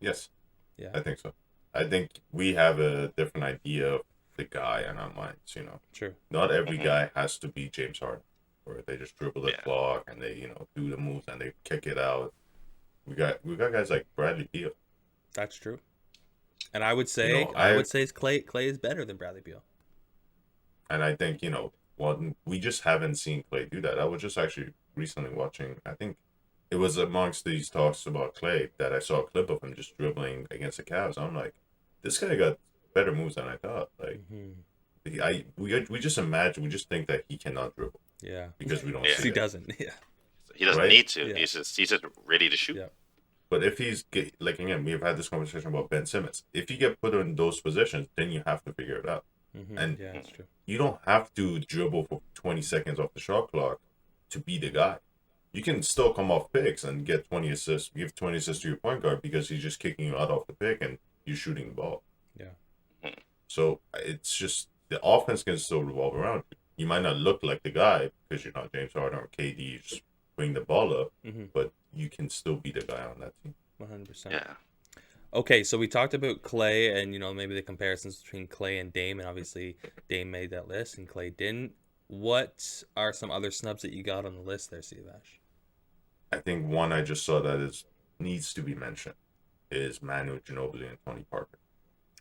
Yes. Yeah. I think so. I think we have a different idea of the guy in our minds, True. Not every guy has to be James Harden, where they just dribble the clock and they, do the moves and they kick it out. We got guys like Bradley Beal. That's true. And I would say Klay is better than Bradley Beal. And I think, we just haven't seen Klay do that. I was just actually recently watching, I think it was amongst these talks about Klay that I saw a clip of him just dribbling against the Cavs. I'm like, this guy got better moves than I thought. We just imagine, we just think that he cannot dribble Yeah. because we don't Yeah. see He it. doesn't. Yeah. He doesn't Right? need to. Yeah. He's just ready to shoot. Yeah. But if like again, we've had this conversation about Ben Simmons. If you get put in those positions, then you have to figure it out. And Yeah, that's true. you don't have to dribble for 20 seconds off the shot clock to be the guy. You can still come off picks and get 20 assists, give 20 assists to your point guard because he's just kicking you out off the pick and you're shooting the ball. Yeah. So it's just the offense can still revolve around you. You might not look like the guy because you're not James Harden or KD, you just bring the ball up, but you can still be the guy on that team. 100%. Yeah. Okay, so we talked about Clay and, maybe the comparisons between Clay and Dame, and obviously Dame made that list and Clay didn't. What are some other snubs that you got on the list there, Sivash? I think one I just saw that needs to be mentioned is Manu Ginobili and Tony Parker.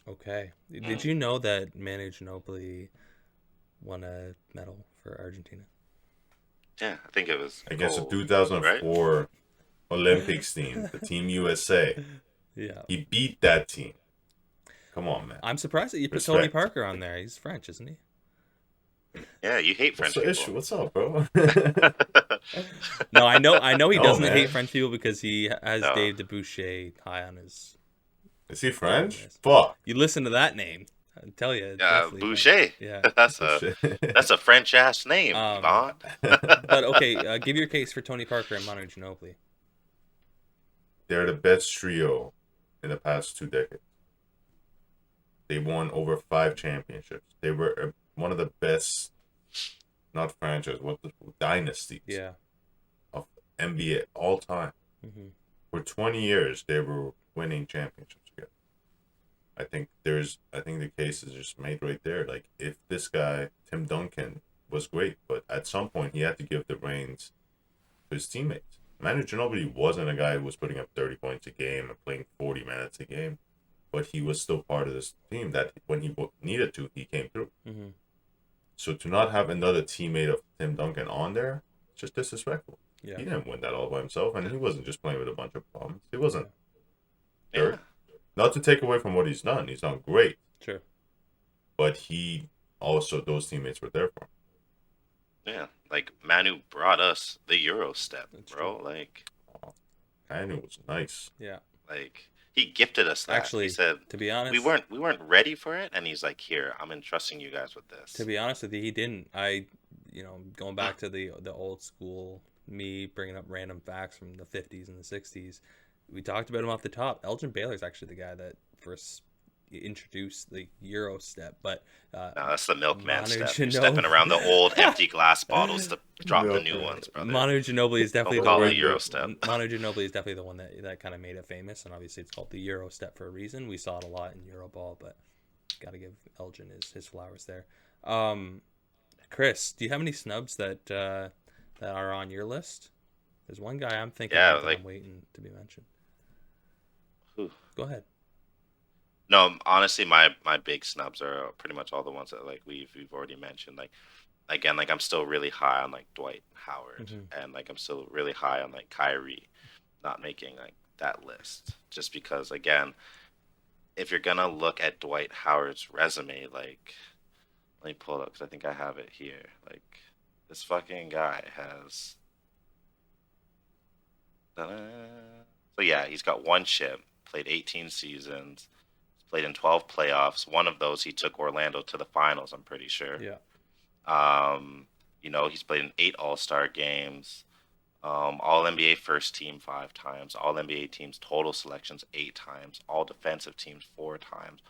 Okay. Did you know that Manu Ginobili won a medal for Argentina? Yeah, I think it was Against gold, the 2004 right? Olympics team, the Team USA. Yeah. He beat that team. Come on, man. I'm surprised that you put Respect. Tony Parker on there. He's French, isn't he? Yeah, you hate French What's the people. issue? What's up, bro? No, I know he No, doesn't man. hate French people because he has No. Dave DeBoucher high on his... Is he French? Yes. Fuck. You listen to that name, I tell you. Boucher. Yeah. That's Shit. a French ass name, Yvonne. But okay, give your case for Tony Parker and Manu Ginobili. They're the best trio in the past 2 decades. They won over 5 championships. They were one of the best, not franchise, dynasties Yeah. of NBA all time. Mm-hmm. For 20 years, they were winning championships together. I think the case is just made right there. Like, if this guy, Tim Duncan, was great, but at some point he had to give the reins to his teammates. Manu Ginobili wasn't a guy who was putting up 30 points a game and playing 40 minutes a game, but he was still part of this team that when he needed to, he came through. Mm-hmm. So to not have another teammate of Tim Duncan on there, it's just disrespectful. Yeah. He didn't win that all by himself, and he wasn't just playing with a bunch of bums. He wasn't Yeah. dirt. Not to take away from what he's done. He's done great, Sure. but he also, those teammates were there for him. Yeah, like Manu brought us the Euro step, That's bro. Like And it was nice. Yeah. he gifted us that. Actually, he said to be honest, we weren't ready for it, and he's like, "Here, I'm entrusting you guys with this." To be honest with you, he didn't. Going back to the old school, me bringing up random facts from the 50s and the 60s, we talked about him off the top. Elgin Baylor's actually the guy that first introduced the Euro step, but No, that's the milkman Manu step. You're Ginobili- stepping around the old empty glass bottles to drop the new Milkman. ones, brother. Manu Ginobili is definitely Don't the call one. it Euro step. Manu Ginobili is definitely the one that kind of made it famous, and obviously it's called the Euro step for a reason. We saw it a lot in Euroball, but got to give Elgin his flowers there. Chris, do you have any snubs that are on your list? There's one guy I'm thinking Yeah, of that like- I'm waiting to be mentioned. Who? Go ahead. No, honestly, my big snubs are pretty much all the ones that like we've already mentioned. Like again, like I'm still really high on like Dwight Howard, and like I'm still really high on like Kyrie, not making like that list. Just because again, if you're gonna look at Dwight Howard's resume, like let me pull it up because I think I have it here. Like this fucking guy has. So yeah, he's got one chip, played 18 seasons, played in 12 playoffs. One of those he took Orlando to the finals, I'm pretty sure. Yeah. He's played in 8 All-Star games, All NBA first team 5 times, All NBA teams total selections 8 times, All defensive teams 4 times,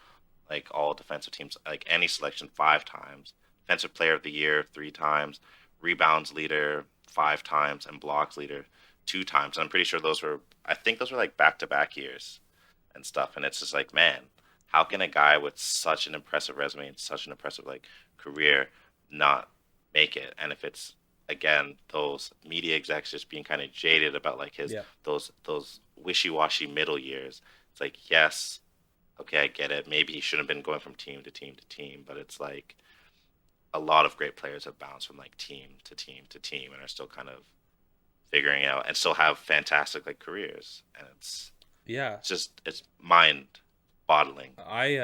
like all defensive teams, like any selection 5 times, Defensive Player of the Year 3 times, rebounds leader 5 times, and blocks leader 2 times. And I'm pretty sure those were like back-to-back years and stuff. And it's just like, man, how can a guy with such an impressive resume and such an impressive like career not make it? And if it's again those media execs just being kind of jaded about like his those wishy-washy middle years, it's like, yes, okay, I get it. Maybe he shouldn't have been going from team to team to team, but it's like a lot of great players have bounced from like team to team to team and are still kind of figuring out and still have fantastic like careers. And it's mind boggling. I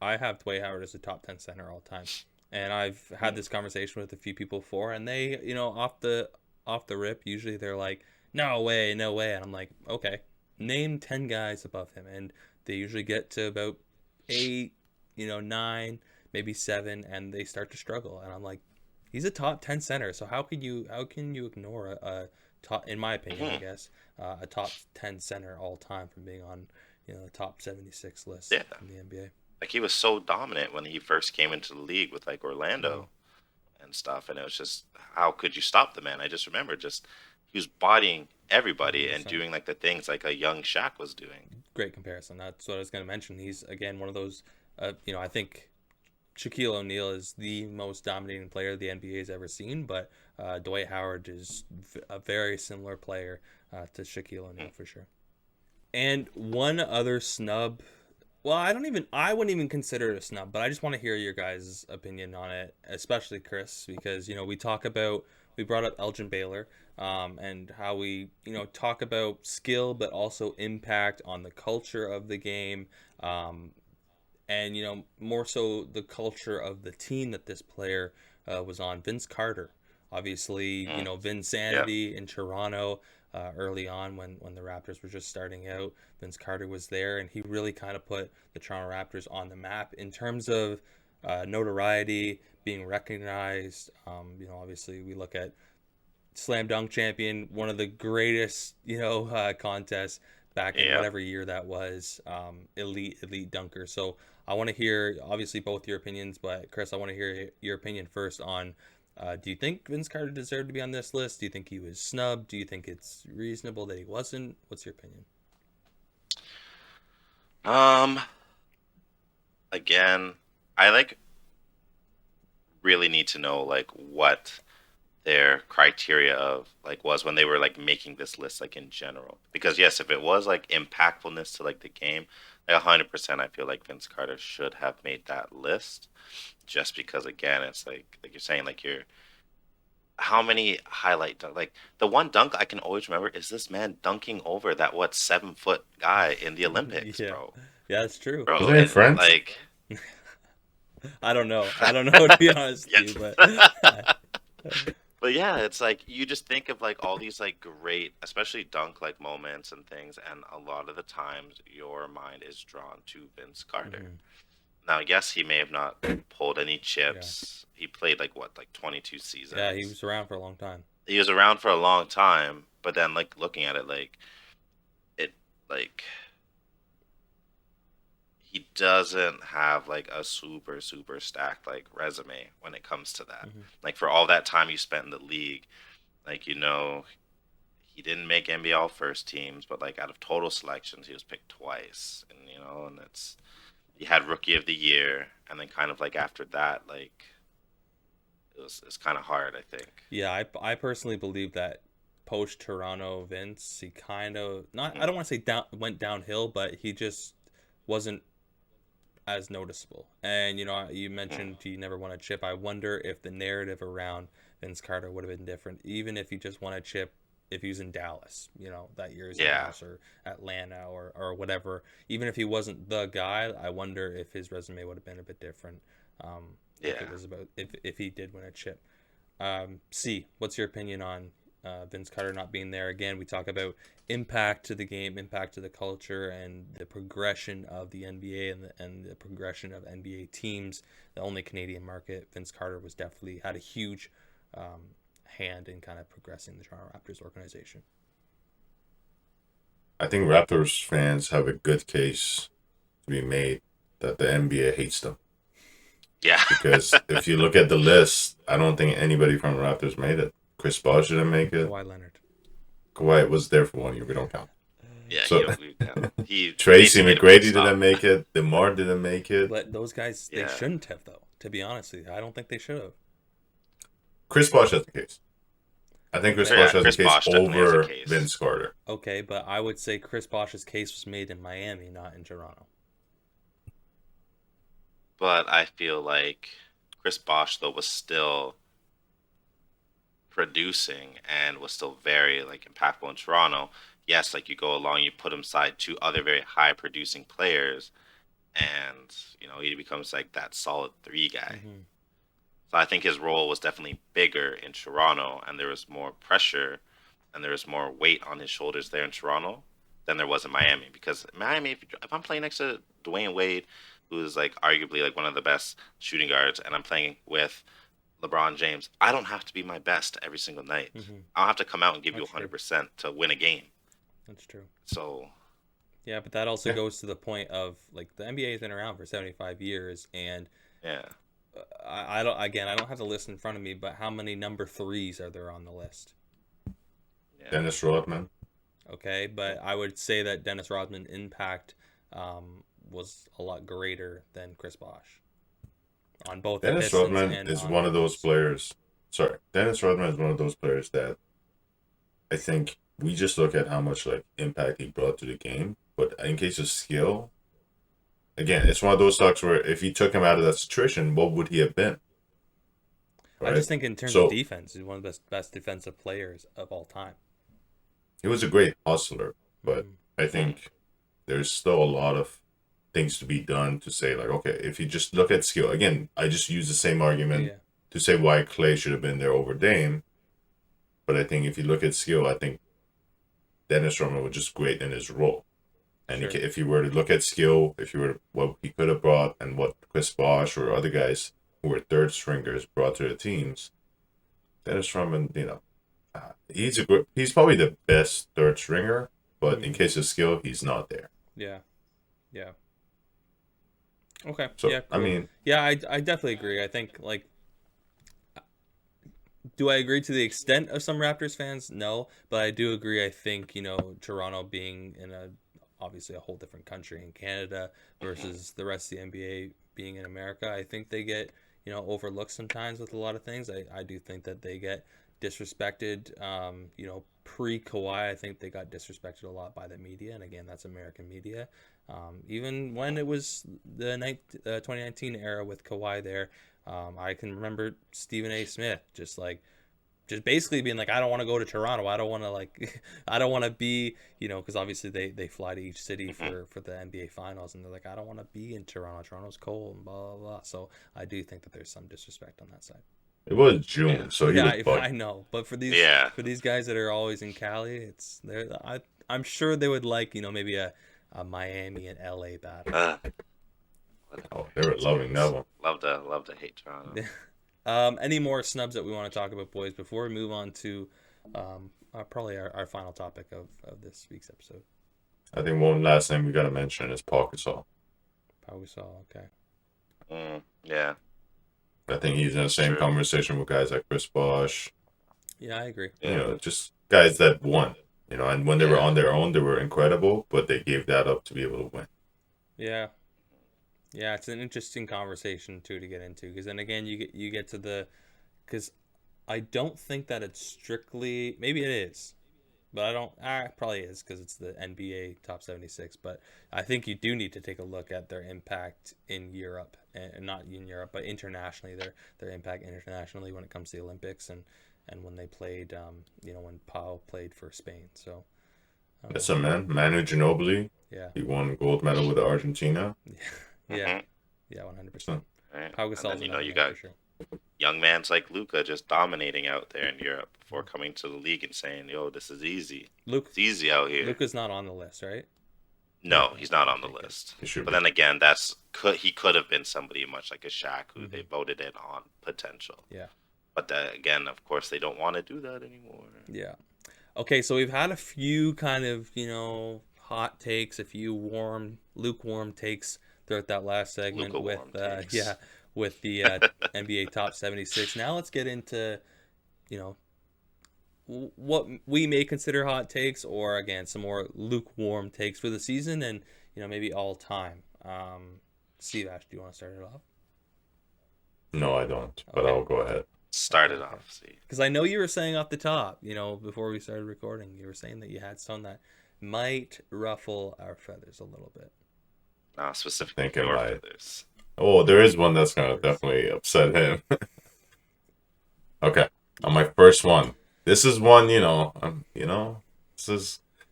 I have Dwight Howard as a top 10 center all time. And I've had this conversation with a few people before, and they, off the rip, usually they're like, no way, no way. And I'm like, okay, name 10 guys above him. And they usually get to about 8, 9, maybe 7, and they start to struggle. And I'm like, he's a top 10 center. So how can you ignore a top, in my opinion, I guess, a top 10 center all time from being on, the top 76 list in the NBA? Like, he was so dominant when he first came into the league with, like, Orlando and stuff. And it was just, how could you stop the man? I just remember he was bodying everybody 100%. And doing, like, the things like a young Shaq was doing. Great comparison. That's what I was going to mention. He's, again, one of those, I think Shaquille O'Neal is the most dominating player the NBA has ever seen, but Dwight Howard is a very similar player to Shaquille O'Neal for sure. And one other snub. Well, I wouldn't even consider it a snub, but I just want to hear your guys' opinion on it, especially Chris, because, we brought up Elgin Baylor, and how we, talk about skill, but also impact on the culture of the game, and, more so the culture of the team that this player was on. Vince Carter, obviously, Vinsanity in Toronto. Early on when the Raptors were just starting out, Vince Carter was there, and he really kind of put the Toronto Raptors on the map in terms of notoriety, being recognized. Obviously we look at slam dunk champion, one of the greatest, contests back in whatever year that was, elite dunker. So I want to hear, obviously, both your opinions, but Chris, I want to hear your opinion first on, do you think Vince Carter deserved to be on this list? Do you think he was snubbed? Do you think it's reasonable that he wasn't? What's your opinion? Again, I really need to know what their criteria of was when they were making this list in general. Because yes, if it was impactfulness to the game, 100% I feel like Vince Carter should have made that list. Just because again, it's like you're saying, how many highlight dunk, the one dunk I can always remember is this man dunking over that 7-foot guy in the Olympics, bro. Yeah, that's true. Bro, was it in France? I don't know to be honest with you, but but yeah, it's you just think of all these great, especially dunk moments and things, and a lot of the times your mind is drawn to Vince Carter. Mm-hmm. Now, yes, he may have not pulled any chips. Yeah. He played 22 seasons. Yeah, he was around for a long time. He was around for a long time, but then looking at it, he doesn't have a super stacked resume when it comes to that. Mm-hmm. For all that time you spent in the league, he didn't make NBA All First teams, but out of total selections, he was picked twice, and and he had Rookie of the Year, and then kind of after that, it's kind of hard, I think. Yeah, I personally believe that post Toronto Vince, he kind of I don't want to say went downhill, but he just wasn't as noticeable. And you mentioned he never won a chip. I wonder if the narrative around Vince Carter would have been different, even if he just won a chip. If he was in Dallas, that year, in Dallas or Atlanta or whatever, even if he wasn't the guy, I wonder if his resume would have been a bit different. If it was about if he did win a chip. C, what's your opinion on Vince Carter not being there? Again, we talk about impact to the game, impact to the culture, and the progression of the NBA and the progression of NBA teams. The only Canadian market, Vince Carter was definitely had a huge hand in kind of progressing the Toronto Raptors organization. I think Raptors fans have a good case to be made that the NBA hates them. Yeah. Because if you look at the list, I don't think anybody from Raptors made it. Chris Bosh didn't make it. Kawhi Leonard. Kawhi was there for 1 year. We don't count. Yeah, so, he Tracy McGrady didn't make it. DeMar didn't make it. But those guys, they shouldn't have, though, to be honest with you. I don't think they should have. Chris Bosh has the case. I think Chris Bosh has the case over Vince Carter. Okay, but I would say Chris Bosh's case was made in Miami, not in Toronto. But I feel like Chris Bosh, though, was still producing and was still very impactful in Toronto. Yes, you go along, you put him side two other very high producing players, and he becomes like that solid 3 guy. Mm-hmm. So I think his role was definitely bigger in Toronto, and there was more pressure and there was more weight on his shoulders there in Toronto than there was in Miami. Because Miami, if I'm playing next to Dwayne Wade, who is like arguably like one of the best shooting guards, and I'm playing with LeBron James, I don't have to be my best every single night. Mm-hmm. I don't have to come out and give That's you 100% to win a game. That's true. So yeah, but that also goes to the point of like the NBA has been around for 75 years, and yeah, I don't have the list in front of me, but how many number 3s are there on the list? yeah. Dennis Rodman. Okay, but I would say that Dennis Rodman's impact was a lot greater than Chris Bosh on both. Dennis Rodman is one of those players. Sorry, Dennis Rodman is one of those players that I think we just look at how much like impact he brought to the game, but in case of skill, again, it's one of those talks where if you took him out of that situation, what would he have been? Right? I just think in terms of defense, he's one of the best defensive players of all time. He was a great hustler, but I think there's still a lot of things to be done to say, like, okay, if you just look at skill, again, I just use the same argument to say why Clay should have been there over Dame, but I think if you look at skill, I think Dennis Rodman was just great in his role. And if you were to look at skill, if you were what he could have brought and what Chris Bosh or other guys who were third stringers brought to the teams, Dennis Rodman, he's probably the best third stringer, but in case of skill, he's not there. Yeah. Okay. So, yeah. Cool. I mean, I definitely agree. I think like, do I agree to the extent of some Raptors fans? No, but I do agree. I think Toronto being in obviously a whole different country in Canada versus the rest of the NBA being in America, I think they get overlooked sometimes with a lot of things. I do think that they get disrespected. Pre-Kawhi, I think they got disrespected a lot by the media, and again, that's American media. Even when it was the 2019 era with Kawhi there, I can remember Stephen A. Smith just basically being like, I don't want to go to Toronto. I don't want to I don't want to be, because obviously they fly to each city for the NBA finals, and they're like, I don't want to be in Toronto. Toronto's cold and blah, blah, blah. So I do think that there's some disrespect on that side. It was June, so I know, but for these guys that are always in Cali, I'm sure they would like maybe a Miami and LA battle. They were loving that one. Love to hate Toronto. Any more snubs that we want to talk about, boys, before we move on to probably our final topic of this week's episode? I think one last thing we got to mention is Paul Gasol. Okay. Yeah. I think he's in the same conversation with guys like Chris Bosh. Yeah, I agree. Just guys that won. And when they were on their own, they were incredible, but they gave that up to be able to win. Yeah. Yeah, it's an interesting conversation too to get into, because then again you get to because I don't think that it's strictly, maybe it is, but it probably is because it's the NBA top 76, but I think you do need to take a look at their impact in Europe, and not in Europe, but internationally, their impact internationally when it comes to the Olympics and when they played, when Pau played for Spain. So listen, man, Manu Ginobili, he won gold medal with Argentina. Yeah, 100%. Pau Gasol, you got young mans like Luka just dominating out there in Europe before coming to the league and saying, "Yo, this is easy. It's easy out here." Luka's not on the list, right? No, he's not on the list. But then again, he could have been somebody much like a Shaq who they voted in on potential. Yeah. But again, of course, they don't want to do that anymore. Yeah. Okay, so we've had a few kind of hot takes, a few lukewarm takes throughout that last segment with the NBA top 76. Now let's get into what we may consider hot takes, or again some more lukewarm takes for the season and maybe all time. Steve Ash, do you want to start it off? No, I don't, but I'll go ahead. Start it off, see. Because I know you were saying off the top, before we started recording, you were saying that you had some that might ruffle our feathers a little bit. Specifically your feathers. Oh, there is one that's gonna definitely upset him. Okay, on my first one. This is one,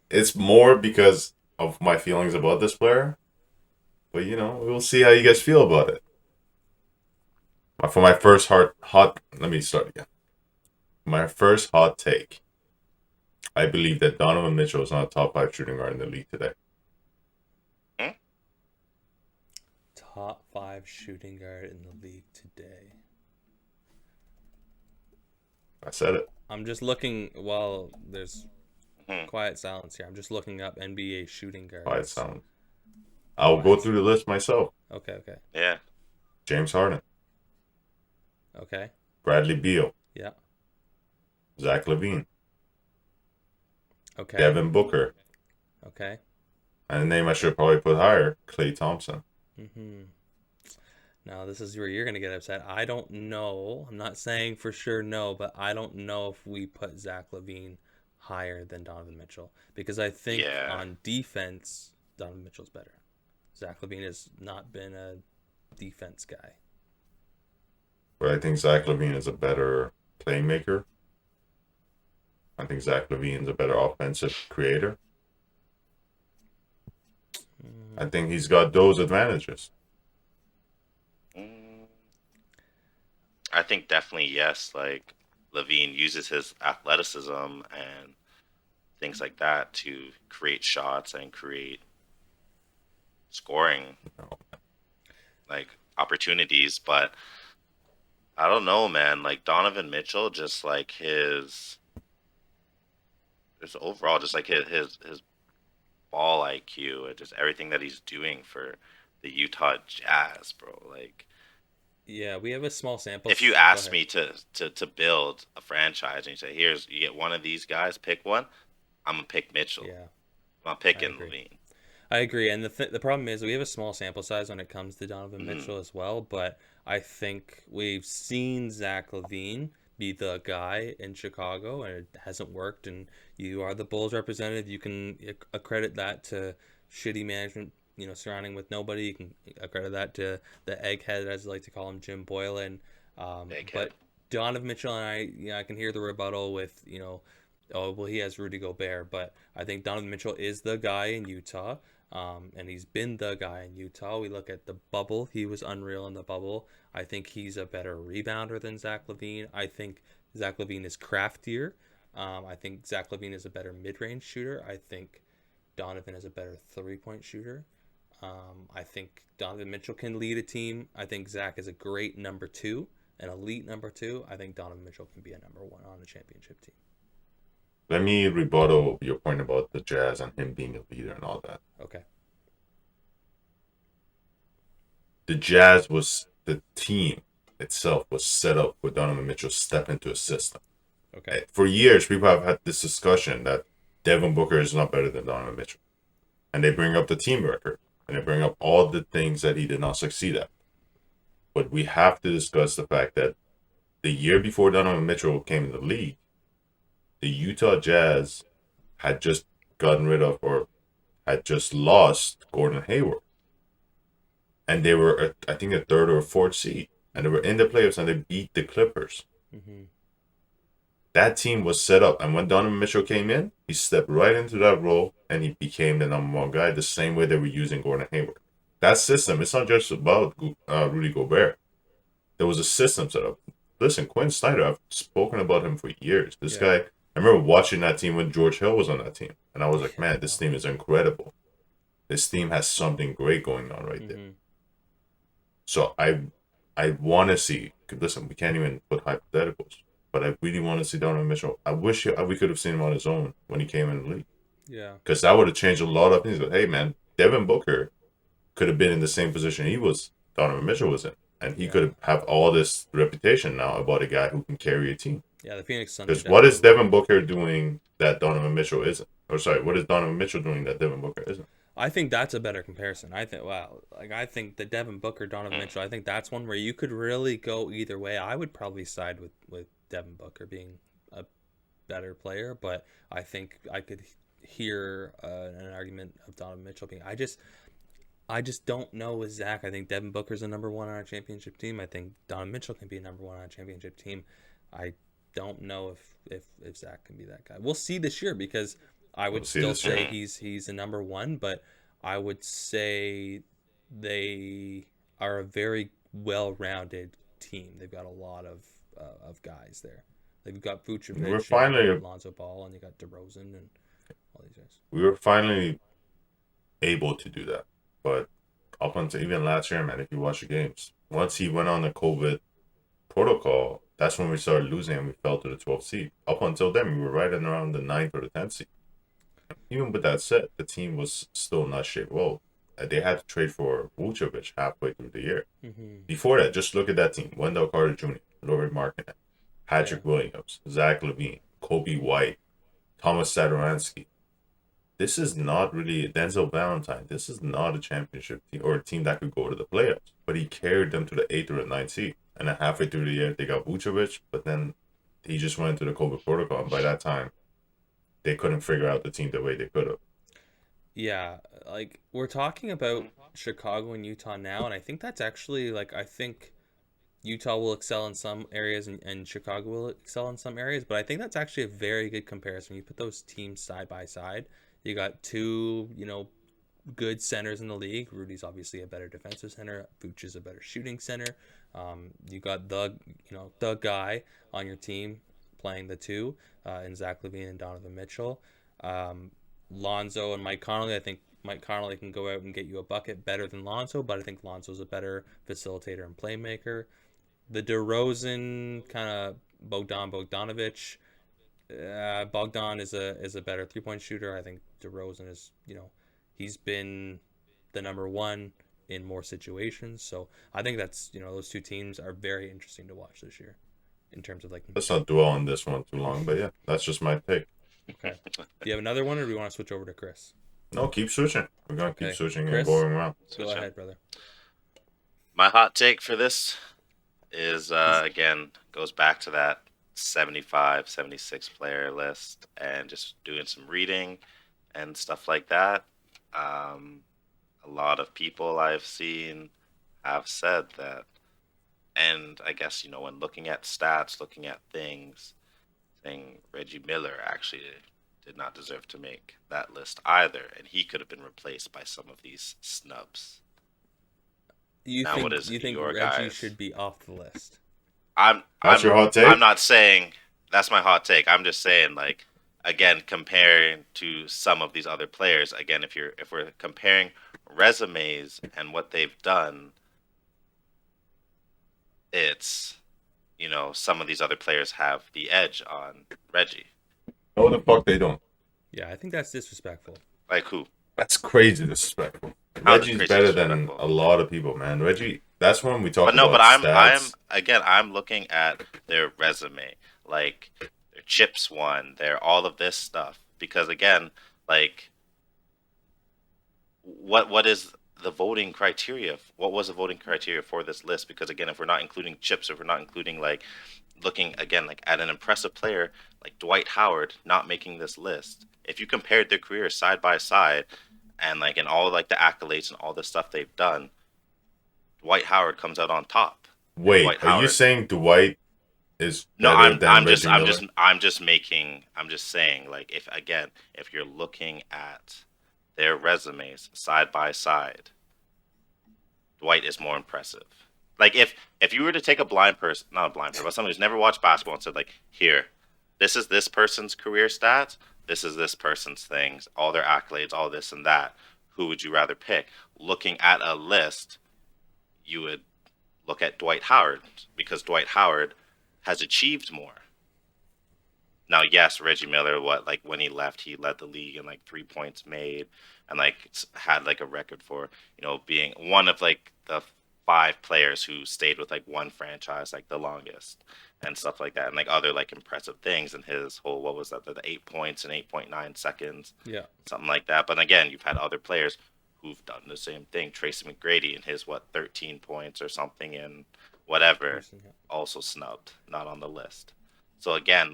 it's more because of my feelings about this player. But we'll see how you guys feel about it. For my first let me start again. My first hot take. I believe that Donovan Mitchell is not a top 5 shooting guard in the league today. Top 5 shooting guard in the league today. I said it. I'm just looking while there's quiet silence here. I'm just looking up NBA shooting guards. Quiet silence. I'll go through the list myself. Okay. Yeah. James Harden. Okay. Bradley Beal. Yeah. Zach LaVine. Okay. Devin Booker. Okay. And a name I should probably put higher, Klay Thompson. Now, this is where you're going to get upset. I don't know. I'm not saying for sure no, but I don't know if we put Zach LaVine higher than Donovan Mitchell. Because I think on defense, Donovan Mitchell's better. Zach LaVine has not been a defense guy. But I think Zach LaVine is a better playmaker. I think Zach LaVine is a better offensive creator. I think he's got those advantages. I think definitely yes. Like LaVine uses his athleticism and things like that to create shots and create scoring, like opportunities. But I don't know, man. Like Donovan Mitchell, just like his overall, just like his ball IQ and just everything that he's doing for the Utah Jazz, bro. Like, yeah, we have a small sample. If you ask me to build a franchise and you say, you get one of these guys, pick one, I'm gonna pick Mitchell. Yeah, I'm picking LaVine. I agree, and the problem is we have a small sample size when it comes to Donovan Mitchell as well. But I think we've seen Zach LaVine be the guy in Chicago, and it hasn't worked. And you are the Bulls representative. You can accredit that to shitty management, surrounding with nobody. You can accredit that to the egghead, as I like to call him, Jim Boylan. But Donovan Mitchell and I can hear the rebuttal with, oh, well, he has Rudy Gobert. But I think Donovan Mitchell is the guy in Utah. And he's been the guy in Utah. We look at the bubble. He was unreal in the bubble. I think he's a better rebounder than Zach LaVine. I think Zach LaVine is craftier. I think Zach LaVine is a better mid-range shooter. I think Donovan is a better three-point shooter. I think Donovan Mitchell can lead a team. I think Zach is a great number 2, an elite number 2. I think Donovan Mitchell can be a number 1 on a championship team. Let me rebuttal your point about the Jazz and him being a leader and all that. Okay. The Jazz the team itself was set up for Donovan Mitchell to step into a system. Okay. For years, people have had this discussion that Devin Booker is not better than Donovan Mitchell. And they bring up the team record. And they bring up all the things that he did not succeed at. But we have to discuss the fact that the year before Donovan Mitchell came in the league, the Utah Jazz had just gotten rid of or had just lost Gordon Hayward. And they were, I think, a 3rd or 4th seed. And they were in the playoffs and they beat the Clippers. Mm-hmm. That team was set up. And when Donovan Mitchell came in, he stepped right into that role and he became the number 1 guy the same way they were using Gordon Hayward. That system, it's not just about Rudy Gobert. There was a system set up. Listen, Quinn Snyder, I've spoken about him for years. This guy, I remember watching that team when George Hill was on that team. And I was like, man, this team is incredible. This team has something great going on right there. So I want to see, listen, we can't even put hypotheticals, but I really want to see Donovan Mitchell. I wish we could have seen him on his own when he came in the league. Yeah. Because that would have changed a lot of things. But hey, man, Devin Booker could have been in the same position Donovan Mitchell was in. And he could have all this reputation now about a guy who can carry a team. Yeah, the Phoenix Suns. Because what is Devin Booker doing that Donovan Mitchell isn't? Or sorry, what is Donovan Mitchell doing that Devin Booker isn't? I think that's a better comparison. I think the Devin Booker, Donovan Mitchell, I think that's one where you could really go either way. I would probably side with Devin Booker being a better player, but I think I could hear an argument of Donovan Mitchell being. I just don't know with Zach. I think Devin Booker's a number 1 on our championship team. I think Donovan Mitchell can be a number 1 on our championship team. I don't know if Zach can be that guy. We'll see this year because I would still say he's a number 1, but I would say they are a very well-rounded team. They've got a lot of guys there. They've got Vucevic, and Lonzo Ball, and you got DeRozan and all these guys. We were finally able to do that, but up until even last year, man, if you watch the games, once he went on the COVID protocol, that's when we started losing and we fell to the 12th seed. Up until then, we were right in around the 9th or the 10th seed. Even with that said, the team was still not shaped well. They had to trade for Vucevic halfway through the year. Mm-hmm. Before that, just look at that team. Wendell Carter Jr., Lauri Markkanen, Patrick Williams, Zach LaVine, Kobe White, Thomas Satoransky. This is not really Denzel Valentine. This is not a championship team or a team that could go to the playoffs. But he carried them to the 8th or the 9th seed. And then halfway through the year, they got Vucevic, but then he just went into the COVID protocol. And by that time, they couldn't figure out the team the way they could have. Yeah, like we're talking about Chicago and Utah now, and I think that's actually I think Utah will excel in some areas and Chicago will excel in some areas, but I think that's actually a very good comparison. You put those teams side by side. You got two, good centers in the league. Rudy's obviously a better defensive center. Vooch is a better shooting center. You got the guy on your team playing the two, in Zach LaVine and Donovan Mitchell. Lonzo and Mike Conley. I think Mike Conley can go out and get you a bucket better than Lonzo, but I think Lonzo's a better facilitator and playmaker. The DeRozan kind of Bogdanovich. Bogdan is a better 3-point shooter. I think DeRozan is, he's been the number one in more situations. So I think that's, those two teams are very interesting to watch this year in terms of Let's not dwell on this one too long, but yeah, that's just my take. Okay. Do you have another one, or do we want to switch over to Chris? No, keep switching. We're going to keep switching Chris, and going around. Go ahead, brother. My hot take for this is, again, goes back to that 75, 76 player list and just doing some reading and stuff like that. A lot of people I've seen have said that. And I guess, when looking at stats, looking at things, saying Reggie Miller actually did not deserve to make that list either, and he could have been replaced by some of these snubs. You think Reggie should be off the list? That's your hot take? I'm not saying that's my hot take. I'm just saying, again, comparing to some of these other players. Again, if we're comparing resumes and what they've done, it's some of these other players have the edge on Reggie. No, the fuck they don't. Yeah, I think that's disrespectful. Like who? That's crazy disrespectful. Reggie's better than a lot of people, man. Reggie, that's when we talk about stats. I'm looking at their resume, like their chips won, their all of this stuff. Because again, what is the voting criteria? What was the voting criteria for this list? Because again, if we're not including chips, if we're not including looking again at an impressive player like Dwight Howard not making this list, if you compared their careers side by side and in all the accolades and all the stuff they've done, Dwight Howard comes out on top. Wait, you saying Dwight is better than Reggie Miller? I'm just saying if you're looking at their resumes side by side, Dwight is more impressive. If you were to take not a blind person, but someone who's never watched basketball and said here, this is this person's career stats, this is this person's things, all their accolades, all this and that, who would you rather pick? Looking at a list, you would look at Dwight Howard because Dwight Howard has achieved more. Now, yes, Reggie Miller, when he left, he led the league in 3 points made and had a record for, being one of the 5 players who stayed with one franchise the longest and stuff like that, and other impressive things in his whole, what was that, the 8 points in 8.9 seconds, something like that. But again, you've had other players who've done the same thing. Tracy McGrady in his 13 points or something in whatever, also snubbed, not on the list. So again,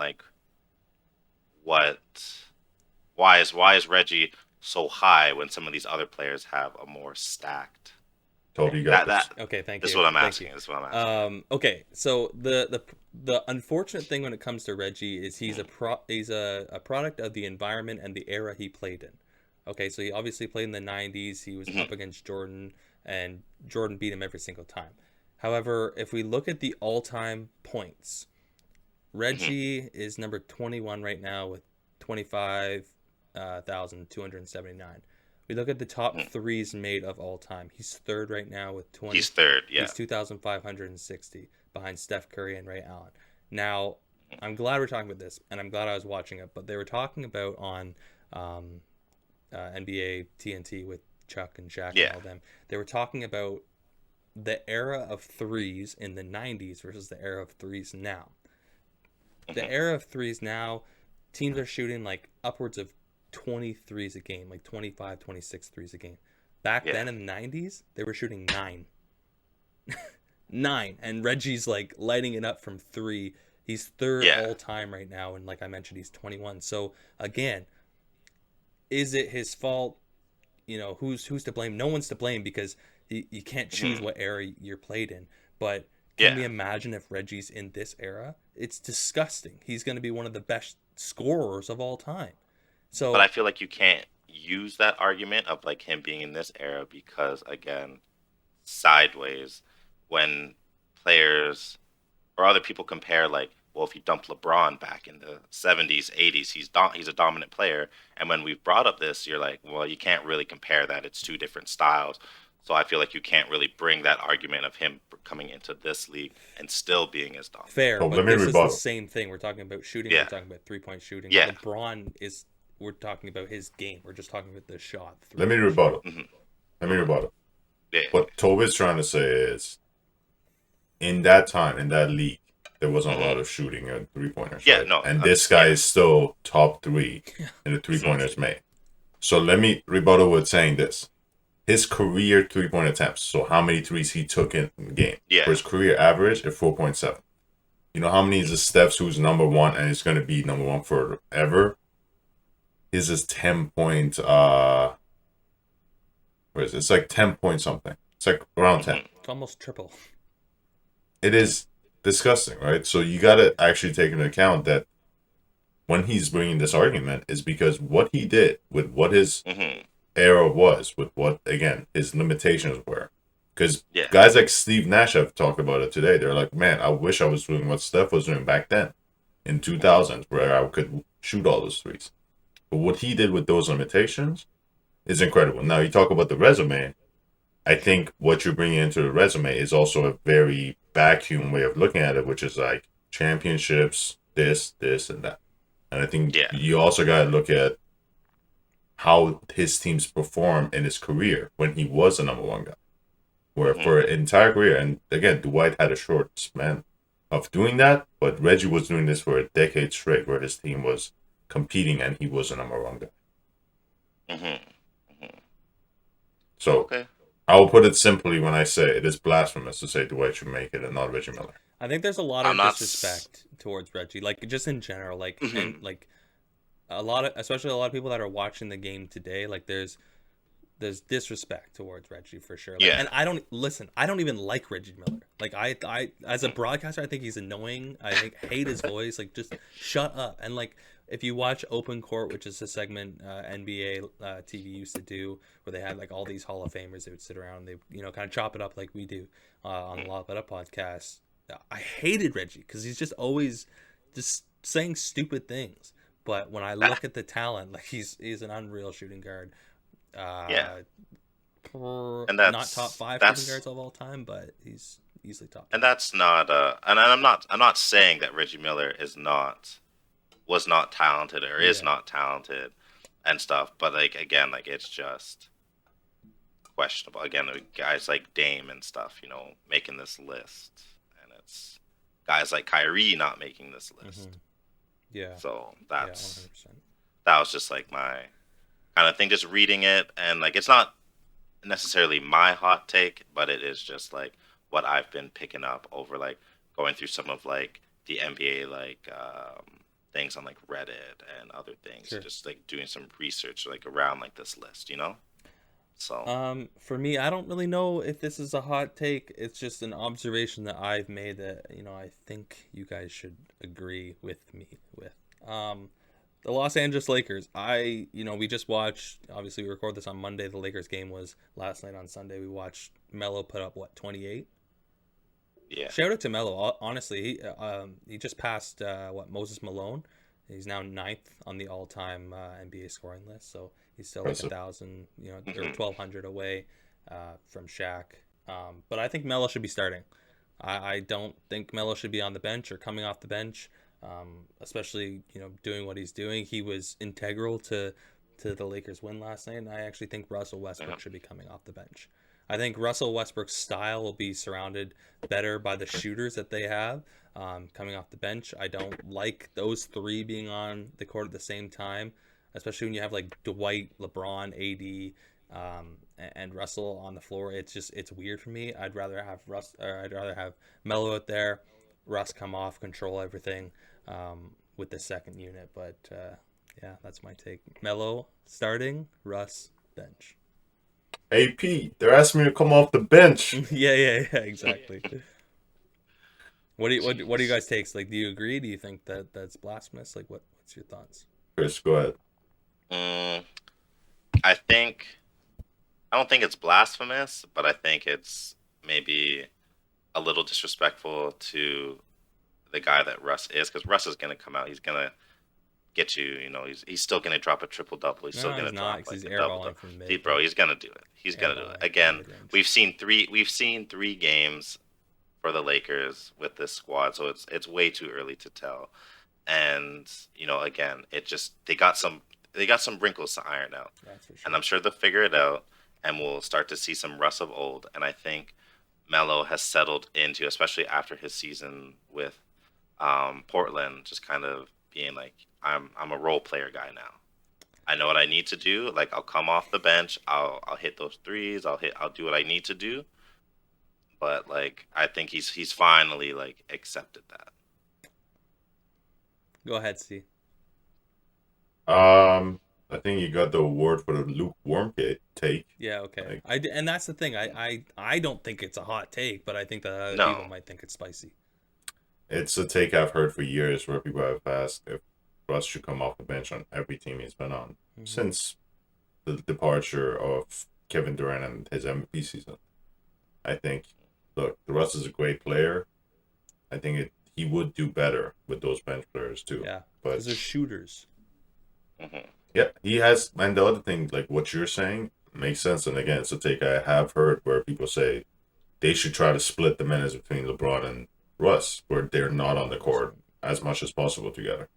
why is Reggie so high when some of these other players have a more stacked? Toby, you got this. Okay, thank you. This is what I'm asking. Okay, so the unfortunate thing when it comes to Reggie is he's a product of the environment and the era he played in. Okay, so he obviously played in the 90s. He was up against Jordan and Jordan beat him every single time. However, if we look at the all-time points, Reggie is number 21 right now with 25,279. We look at the top threes made of all time. He's third right now with 20. He's third, yeah. He's 2,560 behind Steph Curry and Ray Allen. Now, I'm glad we're talking about this, and I'm glad I was watching it, but they were talking about on NBA TNT with Chuck and Shaq and all them. They were talking about the era of threes in the 90s versus the era of threes now. The era of threes now, teams are shooting like upwards of 20 threes a game, like 25, 26 threes a game. Back then in the 90s, they were shooting 9. 9. And Reggie's like lighting it up from 3. He's third all time right now. And like I mentioned, he's 21. So again, is it his fault? You know, who's to blame? No one's to blame because you can't choose what era you're played in. But can we imagine if Reggie's in this era? It's disgusting. He's going to be one of the best scorers of all time. So, but I feel like you can't use that argument of like him being in this era because, again, sideways, when players or other people compare, like, well, if you dump LeBron back in the 70s, 80s, he's a dominant player. And when we've brought up this, you're like, well, you can't really compare that. It's two different styles. So I feel like you can't really bring that argument of him coming into this league and still being as dominant. Fair, but this is the same thing. We're talking about shooting. We're talking about three-point shooting. Yeah. LeBron is... We're talking about his game. We're just talking about the shot. Let me rebuttal. Let me rebuttal. Yeah. What Toby's trying to say is, in that time, in that league, there wasn't a lot of shooting and three-pointers. Yeah, right? no. And this guy is still top 3 in the three-pointers made. So let me rebuttal with saying this. His career three-point attempts, so how many threes he took in the game. For his career average at 4.7. You know how many is the Steph's who's number 1 and is going to be number 1 forever? His is 10 point, where is it? It's like 10 point something. It's like around 10. It's almost triple. It is disgusting, right? So you got to actually take into account that when he's bringing this argument is because what he did with what his era was, with what, again, his limitations were. Because guys like Steve Nash have talked about it today. They're like, man, I wish I was doing what Steph was doing back then in 2000s where I could shoot all those threes. But what he did with those limitations is incredible. Now, you talk about the resume. I think what you're bringing into the resume is also a very vacuum way of looking at it, which is like championships, this, and that. And I think you also got to look at how his teams perform in his career when he was the number 1 guy. Where for an entire career, and again, Dwight had a short span of doing that, but Reggie was doing this for a decade straight where his team was competing and he was the number 1 guy. So I will put it simply when I say it is blasphemous to say Dwight should make it and not Reggie Miller. I think there's a lot of disrespect towards Reggie, like just in general, like and like especially a lot of people that are watching the game today, like there's disrespect towards Reggie for sure. Like, and I don't even like Reggie Miller. Like I as a broadcaster, I think he's annoying. I hate his voice. Like just shut up. And like if you watch Open Court, which is a segment NBA TV used to do, where they had like all these Hall of Famers, they would sit around, they kind of chop it up like we do on the Lob It Up podcast. I hated Reggie because he's just always just saying stupid things. But when I look at the talent, like he's an unreal shooting guard. And that's not top 5 shooting guards of all time, but he's easily top 5. And that's not and I'm not saying that Reggie Miller was not talented or is not talented and stuff, but like again, like it's just questionable. Again, guys like Dame and stuff, making this list, and it's guys like Kyrie not making this list. Yeah. So that's 100%. That was just like my kind of thing, just reading it, and like it's not necessarily my hot take, but it is just like what I've been picking up over like going through some of like the NBA like things on like Reddit and other things, just like doing some research like around like this list, So for me, I don't really know if this is a hot take. It's just an observation that I've made that I think you guys should agree with me with. The Los Angeles Lakers. We just watched. Obviously, we record this on Monday. The Lakers game was last night on Sunday. We watched Melo put up 28. Yeah. Shout out to Melo. Honestly, he just passed Moses Malone. He's now 9th on the all-time NBA scoring list. So he's still like 1,000, or 1,200 away from Shaq. But I think Melo should be starting. I don't think Melo should be on the bench or coming off the bench, especially doing what he's doing. He was integral to the Lakers' win last night, and I actually think Russell Westbrook should be coming off the bench. I think Russell Westbrook's style will be surrounded better by the shooters that they have coming off the bench. I don't like those three being on the court at the same time, especially when you have like Dwight, LeBron, AD, and Russell on the floor. It's weird for me. I'd rather have Melo out there, Russ come off, control everything with the second unit. But yeah, that's my take. Melo starting, Russ bench. AP, they're asking me to come off the bench. yeah, exactly. What do you guys take? Like, do you agree? Do you think that that's blasphemous? Like, what's your thoughts? Chris, go ahead. I don't think it's blasphemous, but I think it's maybe a little disrespectful to the guy that Russ is, because Russ is gonna come out. He's gonna get you. He's still gonna drop a triple double. He's still gonna drop like a double. Bro, he's gonna do it. He's gonna do it again. We've seen three games for the Lakers with this squad, so it's way too early to tell. And again, they got some wrinkles to iron out, and I'm sure they'll figure it out, and we'll start to see some Russ of old. And I think Melo has settled into, especially after his season with Portland, just kind of being like, I'm a role player guy now. I know what I need to do. Like, I'll come off the bench. I'll hit those threes. I'll do what I need to do. But like, I think he's finally like accepted that. Go ahead, Steve. I think you got the award for the lukewarm take. Yeah, okay. And that's the thing. I don't think it's a hot take, but I think that other people might think it's spicy. It's a take I've heard for years where people have asked if Russ should come off the bench on every team he's been on since the departure of Kevin Durant and his MVP season. I think, look, Russ is a great player. I think he would do better with those bench players too. Yeah, but because they're shooters. Yeah, he has. And the other thing, like what you're saying, makes sense. And again, it's a take I have heard where people say they should try to split the minutes between LeBron and Russ, where they're not on the court as much as possible together,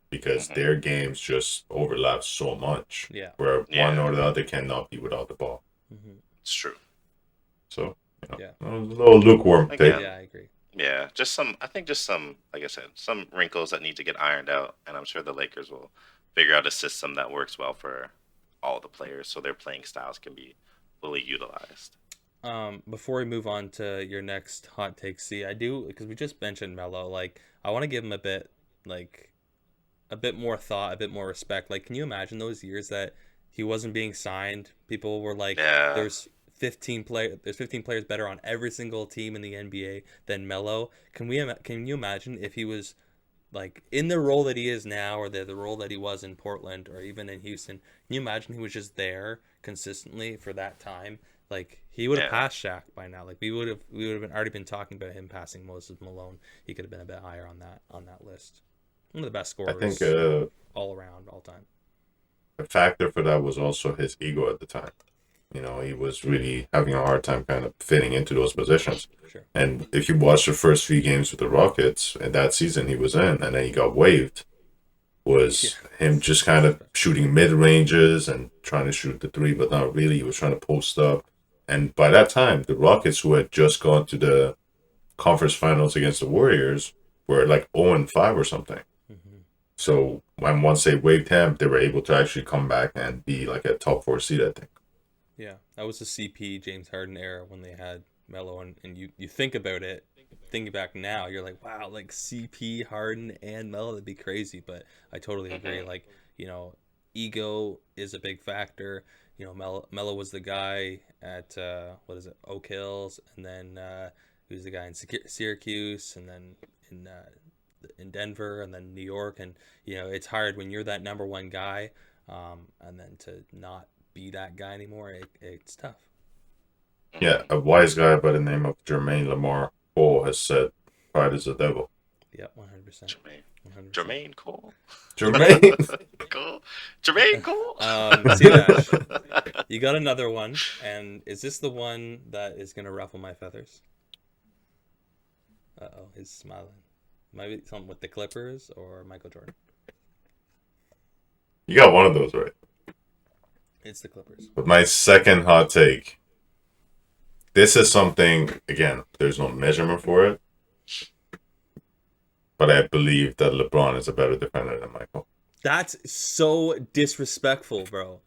because their games just overlap so much. Yeah, where one or the other cannot be without the ball. It's true. So a little lukewarm take. Yeah, I agree. Yeah, I think some, like I said, some wrinkles that need to get ironed out, and I'm sure the Lakers will figure out a system that works well for all the players, so their playing styles can be fully utilized. Before we move on to your next hot take, because we just mentioned Melo, like, I want to give him a bit more thought, a bit more respect. Like, can you imagine those years that he wasn't being signed? People were like, there's 15 players better on every single team in the NBA than Melo. Can you imagine if he was like in the role that he is now, or the role that he was in Portland or even in Houston? Can you imagine he was just there consistently for that time? Like, he would have passed Shaq by now. Like, we would have already been talking about him passing Moses Malone. He could have been a bit higher on that list. One of the best scorers, I think, all around, all time. A factor for that was also his ego at the time. He was really having a hard time kind of fitting into those positions. Sure. And if you watch the first few games with the Rockets and that season he was in, and then he got waived, was him just kind of shooting mid-ranges and trying to shoot the three, but not really. He was trying to post up. And by that time, the Rockets, who had just gone to the conference finals against the Warriors, were like 0-5 or something. So once they waived him, they were able to actually come back and be like a top 4 seed, I think. Yeah, that was the CP James Harden era when they had Melo, and you think about it, thinking back now, you're like, wow, like CP, Harden, and Melo, that'd be crazy. But I totally agree. Like, ego is a big factor. Melo was the guy at Oak Hills, and then he was the guy in Syracuse, and then in Denver, and then New York. And it's hard when you're that number one guy, and then to not be that guy anymore. It's tough. Yeah, a wise guy by the name of Jermaine Lamar Cole has said, "Pride is the devil." Yeah, 100%. 100%. Jermaine Cole. Jermaine. Cool. Jermaine Cole. Dash, you got another one, and is this the one that is gonna ruffle my feathers? He's smiling. Might be something with the Clippers or Michael Jordan. You got one of those right. It's the Clippers. But my second hot take. This is something, again, there's no measurement for it. But I believe that LeBron is a better defender than Michael. That's so disrespectful, bro.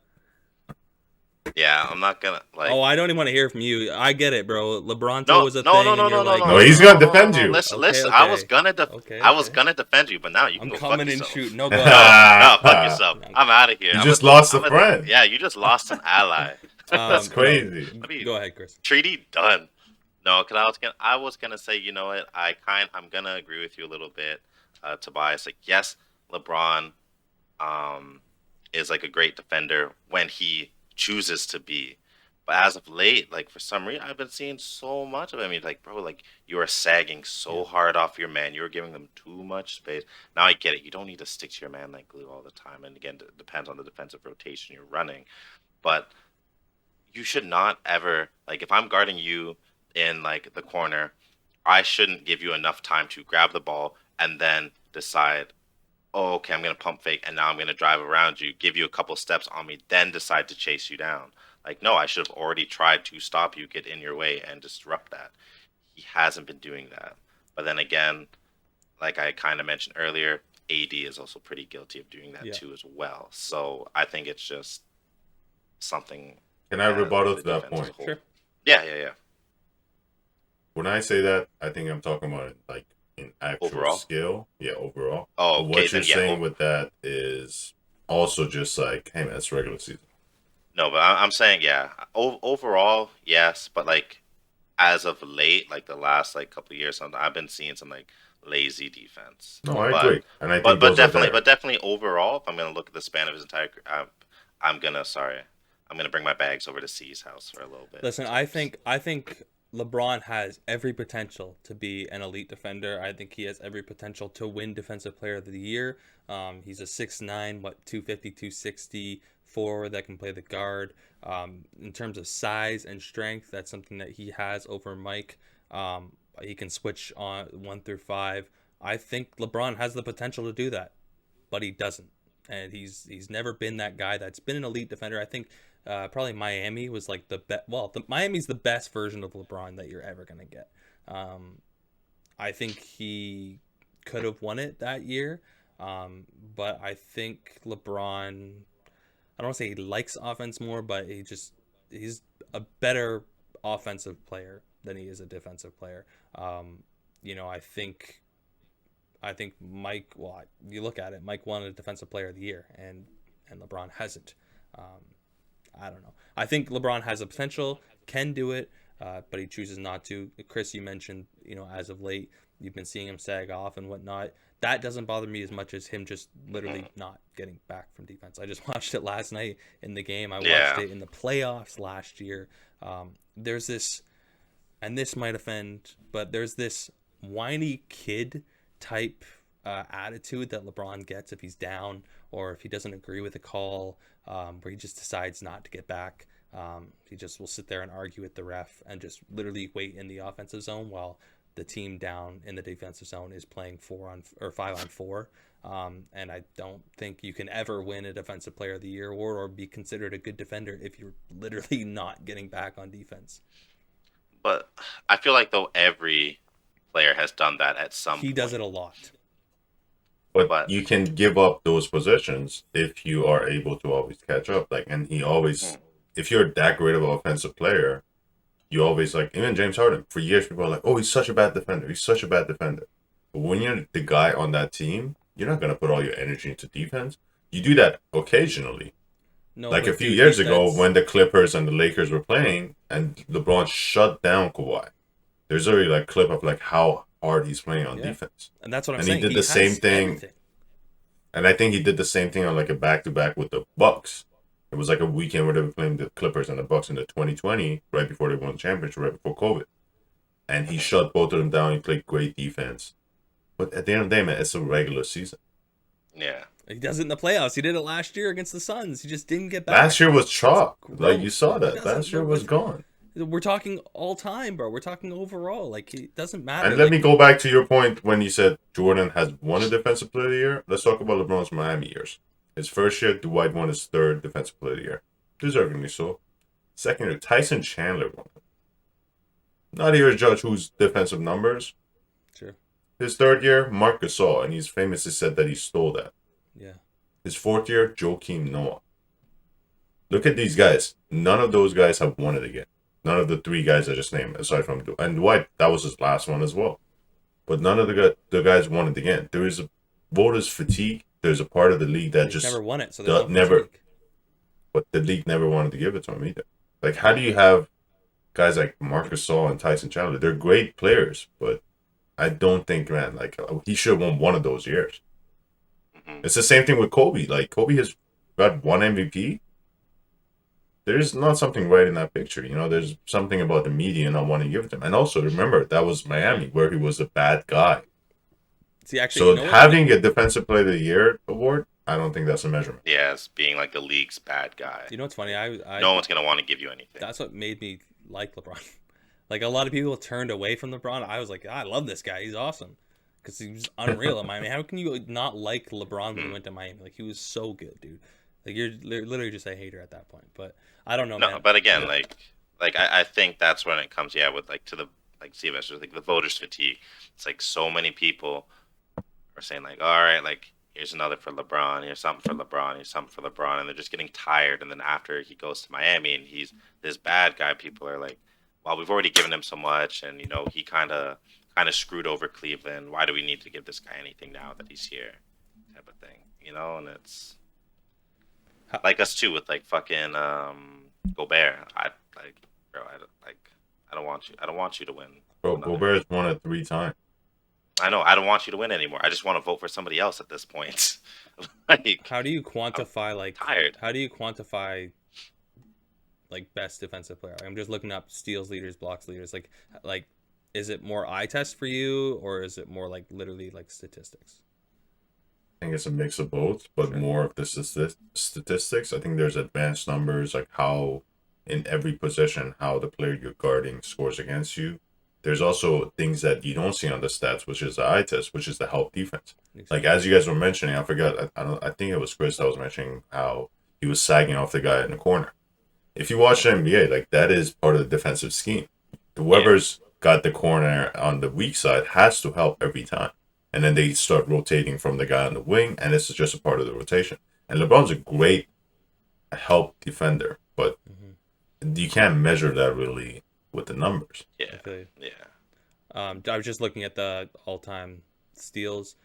Yeah, I'm not gonna like. Oh, I don't even want to hear from you. I get it, bro. LeBron No, was a no, thing. no, and no, you're no, like, no, No, he's gonna defend you. Listen, Okay, listen. okay. I was gonna defend you, but now you can I'm go coming fuck and yourself. shooting. No, go No, ahead. fuck yourself. I'm out of here. You just lost a friend. Yeah, you just lost an ally. That's crazy. What do you- Go ahead, Chris. Treaty done. No, because I was gonna say, you know what? I'm gonna agree with you a little bit, Tobias. Like, yes, LeBron, is like a great defender when he chooses to be. But as of late, like for some reason, I've been seeing so much of it. I mean, like, bro, like you are sagging so hard off your man. You're giving them too much space. Now I get it. You don't need to stick to your man like glue all the time. And again, it depends on the defensive rotation you're running. But you should not ever, like, if I'm guarding you in like the corner, I shouldn't give you enough time to grab the ball and then decide, oh, okay, I'm going to pump fake and now I'm going to drive around you, give you a couple steps on me, then decide to chase you down. Like, no, I should have already tried to stop you, get in your way, and disrupt that. He hasn't been doing that. But then again, like I kind of mentioned earlier, AD is also pretty guilty of doing that too as well. So I think it's just something. Can I rebuttal the to that defense point? as a whole. Sure. Yeah. When I say that, I think I'm talking about like in actual Overall? skill. Yeah, overall. Oh, But okay, what you're then, yeah, saying with that is also just like, hey man, it's regular season. No, but I'm saying, yeah. Overall, yes, but like as of late, like the last like couple of years, I've been seeing some like lazy defense. No, I But- agree, and I think But those definitely, are there. but definitely overall, if I'm gonna look at the span of his entire, I'm gonna bring my bags over to C's house for a little bit. Listen, I think LeBron has every potential to be an elite defender. I think he has every potential to win Defensive Player of the Year. He's a 6'9", 250, 260 forward that can play the guard. In terms of size and strength, that's something that he has over Mike. He can switch on 1 through 5. I think LeBron has the potential to do that, but he doesn't. And he's never been that guy that's been an elite defender. I think probably Miami was like the best. Well, Miami's the best version of LeBron that you're ever going to get. I think he could have won it that year. But I think LeBron, I don't want to say he likes offense more, but he's a better offensive player than he is a defensive player. I think Mike, well, you look at it, Mike won a Defensive Player of the Year, and LeBron hasn't. I don't know. I think LeBron has the potential, can do it, but he chooses not to. Chris, you mentioned, as of late, you've been seeing him sag off and whatnot. That doesn't bother me as much as him just literally not getting back from defense. I just watched it last night in the game. I watched it in the playoffs last year. There's this, and this might offend, but there's this whiny kid type attitude that LeBron gets if he's down or if he doesn't agree with a call, where he just decides not to get back. He just will sit there and argue with the ref and just literally wait in the offensive zone while the team down in the defensive zone is playing 5-on-4. And I don't think you can ever win a Defensive Player of the Year award or be considered a good defender if you're literally not getting back on defense. But I feel like though every player has done that at some point. He does it a lot. But you can give up those possessions if you are able to always catch up. And he always, if you're that great of an offensive player, you always even James Harden, for years people are like, oh, he's such a bad defender. He's such a bad defender. But when you're the guy on that team, you're not going to put all your energy into defense. You do that occasionally. No, a few years ago when the Clippers and the Lakers were playing and LeBron shut down Kawhi. There's already a clip of how hard he's playing on defense. And that's what I'm and saying. He did the same thing. Everything. And I think he did the same thing on a back-to-back with the Bucks. It was like a weekend where they were playing the Clippers and the Bucks in the 2020, right before they won the championship, right before COVID. And he shut both of them down. He played great defense. But at the end of the day, man, it's a regular season. Yeah. He does it in the playoffs. He did it last year against the Suns. He just didn't get back. Last year was chalk. Like, you saw that. Last year was gone. We're talking all time, bro. We're talking overall. Like, it doesn't matter. And let me go back to your point when you said Jordan has won a Defensive Player of the Year. Let's talk about LeBron's Miami years. His first year, Dwight won his third Defensive Player of the Year. Deservingly so. Second year, Tyson Chandler won it. Not here to judge whose defensive numbers. Sure. His third year, Marc Gasol, and he's famously said that he stole that. Yeah. His fourth year, Joakim Noah. Look at these guys. None of those guys have won it again. None of the three guys I just named, aside from and Dwight, that was his last one as well. But none of the guys won it again. There is a voters fatigue. There's a part of the league that just never won it, so there's never. But the league never wanted to give it to him either. Like, how do you have guys like Marc Gasol and Tyson Chandler? They're great players, but I don't think, man, like, he should have won one of those years. Mm-hmm. It's the same thing with Kobe. Like, Kobe has got one MVP. There's not something right in that picture. You know, there's something about the media not wanting to give it to him. And also, remember, that was Miami, where he was a bad guy. See, actually, so having a Defensive Player of the Year award, I don't think that's a measurement. Yeah, it's being like the league's bad guy. You know what's funny? No one's going to want to give you anything. That's what made me like LeBron. Like, a lot of people turned away from LeBron. I was like, I love this guy. He's awesome. Because he was unreal in Miami. How can you not like LeBron when he went to Miami? Like, he was so good, dude. Like, you're literally just a hater at that point. But I don't know, man. But again, I think that's when it comes, with, like, to the, like, CFS, like, the voters fatigue. It's like so many people are saying, like, all right, like, here's another for LeBron, here's something for LeBron, here's something for LeBron, and they're just getting tired. And then after he goes to Miami and he's this bad guy, people are like, well, we've already given him so much, and, you know, he kind of screwed over Cleveland. Why do we need to give this guy anything now that he's here? Type of thing, you know? And it's like us too with, like, fucking Gobert. I don't want you. I don't want you to win. Bro, Gobert has won it 3 times. I know. I don't want you to win anymore. I just want to vote for somebody else at this point. Like, how do you quantify, like, tired? How do you quantify, like, best defensive player? I'm just looking up steals leaders, blocks leaders. Like, is it more eye test for you, or is it more, like, literally, like, statistics? I think it's a mix of both, but more of the statistics. I think there's advanced numbers, like how in every position, how the player you're guarding scores against you. There's also things that you don't see on the stats, which is the eye test, which is the help defense. Exactly. Like, as you guys were mentioning, I forgot, I think it was Chris that was mentioning how he was sagging off the guy in the corner. If you watch the NBA, like, that is part of the defensive scheme. Whoever's got the corner on the weak side has to help every time. And then they start rotating from the guy on the wing, and this is just a part of the rotation. And LeBron's a great help defender, but you can't measure that really with the numbers. Yeah. Okay. Yeah. I was just looking at the all-time steals.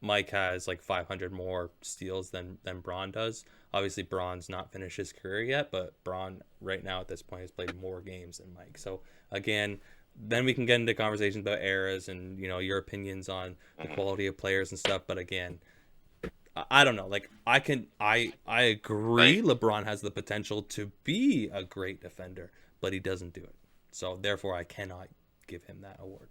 Mike has like 500 more steals than Bron does. Obviously, Bron's not finished his career yet, but Bron right now at this point has played more games than Mike. So again, then we can get into conversations about eras and, you know, your opinions on the quality of players and stuff. But again, I don't know. Like, I agree. LeBron has the potential to be a great defender, but he doesn't do it. So therefore, I cannot give him that award.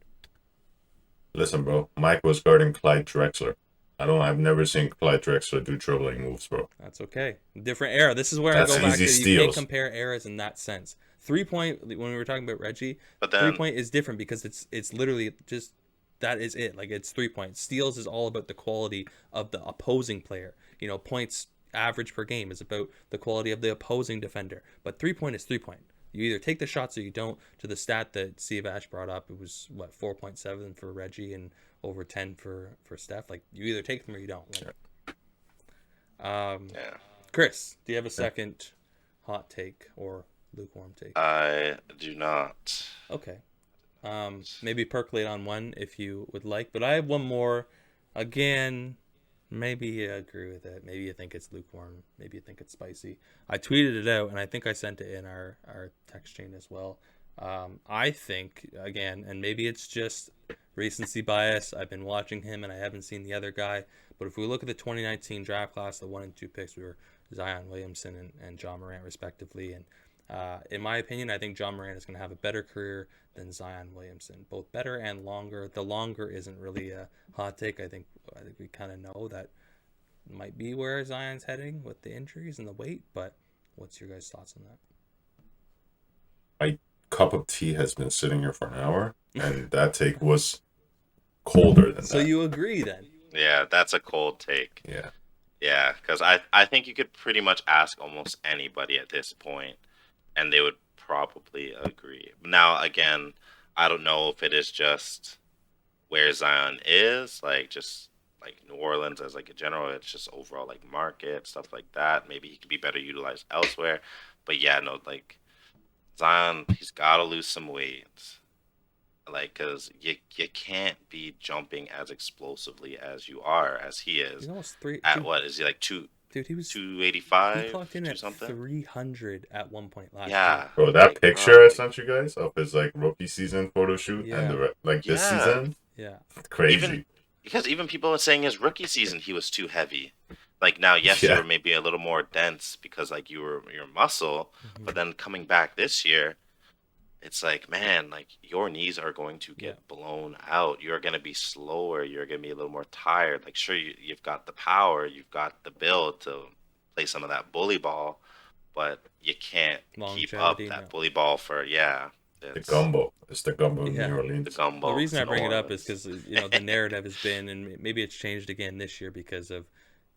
Listen, bro. Mike was guarding Clyde Drexler. I've never seen Clyde Drexler do dribbling moves, bro. That's okay. Different era. This is where I go back to you can't compare eras in that sense. 3-point, when we were talking about Reggie, but then 3-point is different because it's literally just, that is it. Like, it's 3-point. Steals is all about the quality of the opposing player. You know, points average per game is about the quality of the opposing defender. But 3-point is 3-point. You either take the shots or you don't. To the stat that Steve Ash brought up, it was, 4.7 for Reggie and over 10 for Steph. Like, you either take them or you don't. Like, Chris, do you have a second hot take or lukewarm take? I do not. Okay. Maybe percolate on one if you would like, but I have one more. Again, maybe you agree with it. Maybe you think it's lukewarm. Maybe you think it's spicy. I tweeted it out, and I think I sent it in our text chain as well. I think, again, and maybe it's just recency bias. I've been watching him, and I haven't seen the other guy. But if we look at the 2019 draft class, the 1 and 2 picks, we were Zion Williamson and Ja Morant respectively. And in my opinion, I think Ja Morant is going to have a better career than Zion Williamson, both better and longer. The longer isn't really a hot take. I think we kind of know that might be where Zion's heading with the injuries and the weight. But what's your guys' thoughts on that? My cup of tea has been sitting here for an hour, and that take was colder than that. So you agree then? Yeah, that's a cold take. Yeah. Yeah, because I think you could pretty much ask almost anybody at this point, and they would probably agree. Now, again, I don't know if it is just where Zion is, like just like New Orleans as like a general, it's just overall like market, stuff like that. Maybe he could be better utilized elsewhere. But yeah, no, like Zion, he's got to lose some weight. Like, because you can't be jumping as explosively as you are, as he is. He's almost three. At what is he like Dude, he was 285? He clocked in at something. 300 at one point last Yeah. year. Bro, that picture I sent you guys of his like rookie season photo shoot and this season, Yeah. crazy. Because even people were saying his rookie season he was too heavy. Like now, yes, you were maybe a little more dense because like your muscle, but then coming back this year, it's like, man, like your knees are going to get blown out. You're going to be slower. You're going to be a little more tired. Like, sure, you've got the power, you've got the build to play some of that bully ball, but you can't keep up that bully ball for, the gumbo. It's the gumbo in New Orleans. The gumbo. The reason I bring it up is because, the narrative has been, and maybe it's changed again this year because of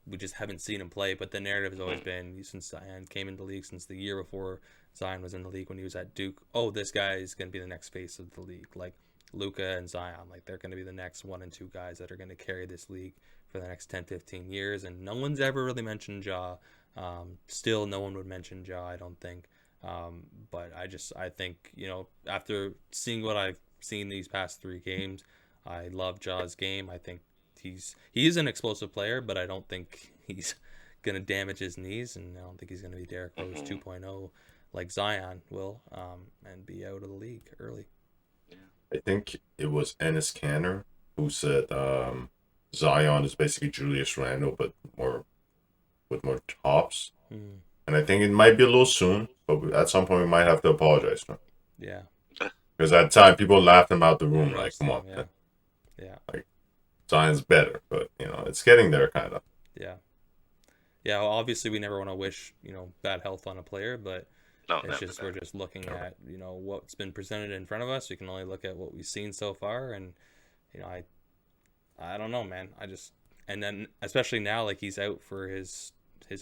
we just haven't seen him play, but the narrative has always been, since Zion came into the league, since the year before Zion was in the league when he was at Duke, this guy is going to be the next face of the league. Like Luka and Zion, like they're going to be the next 1 and 2 guys that are going to carry this league for the next 10, 15 years. And no one's ever really mentioned Ja. Still, no one would mention Ja, I don't think. But I think, after seeing what I've seen these past 3 games, I love Ja's game. I think he is an explosive player, but I don't think he's going to damage his knees, and I don't think he's going to be Derrick Rose 2.0 like Zion will, and be out of the league early. I think it was Enes Kanter who said Zion is basically Julius Randle, but with more tops. And I think it might be a little soon, but at some point we might have to apologize to him. Yeah. Because at the time, people laughed him out the room, like, come on. Yeah. Like, Zion's better, but, it's getting there, kind of. Yeah. Yeah, well, obviously we never want to wish, bad health on a player, but we're just looking at, what's been presented in front of us. We can only look at what we've seen so far, and, I don't know, man. And then especially now, like, he's out for his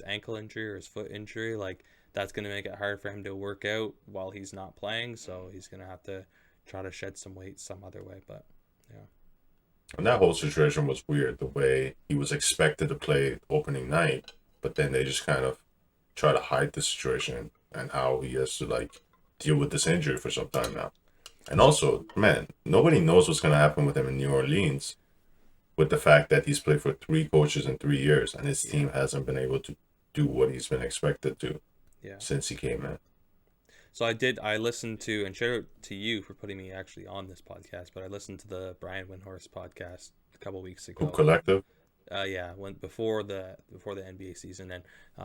ankle injury or his foot injury, like, that's going to make it hard for him to work out while he's not playing, so he's going to have to try to shed some weight some other way, but, yeah. And that whole situation was weird, the way he was expected to play opening night, but then they just kind of try to hide the situation and how he has to, like, deal with this injury for some time now. And also, man, nobody knows what's going to happen with him in New Orleans with the fact that he's played for 3 coaches in 3 years and his team hasn't been able to do what he's been expected to since he came in. So I listened to, and shout out to you for putting me actually on this podcast, but I listened to the Brian Windhorst podcast a couple weeks ago. Hoop Collective? Before the NBA season, and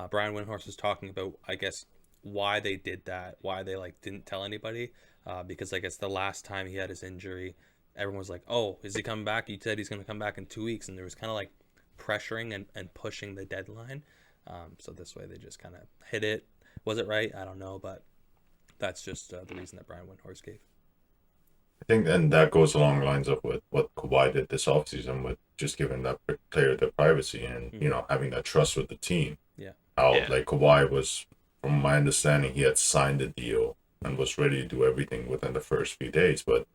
Brian Windhorst was talking about, I guess, why they did that, why they didn't tell anybody, because I guess the last time he had his injury, everyone was like, oh, is he coming back? He said he's going to come back in 2 weeks, and there was kind of pressuring and pushing the deadline. So this way they just kind of hit it. Was it right? I don't know, but that's just the reason that Brian Windhorst gave. I think, and that goes along the lines of what Kawhi did this offseason with just giving that player the privacy and, having that trust with the team. Yeah. Kawhi was, from my understanding, he had signed the deal and was ready to do everything within the first few days, but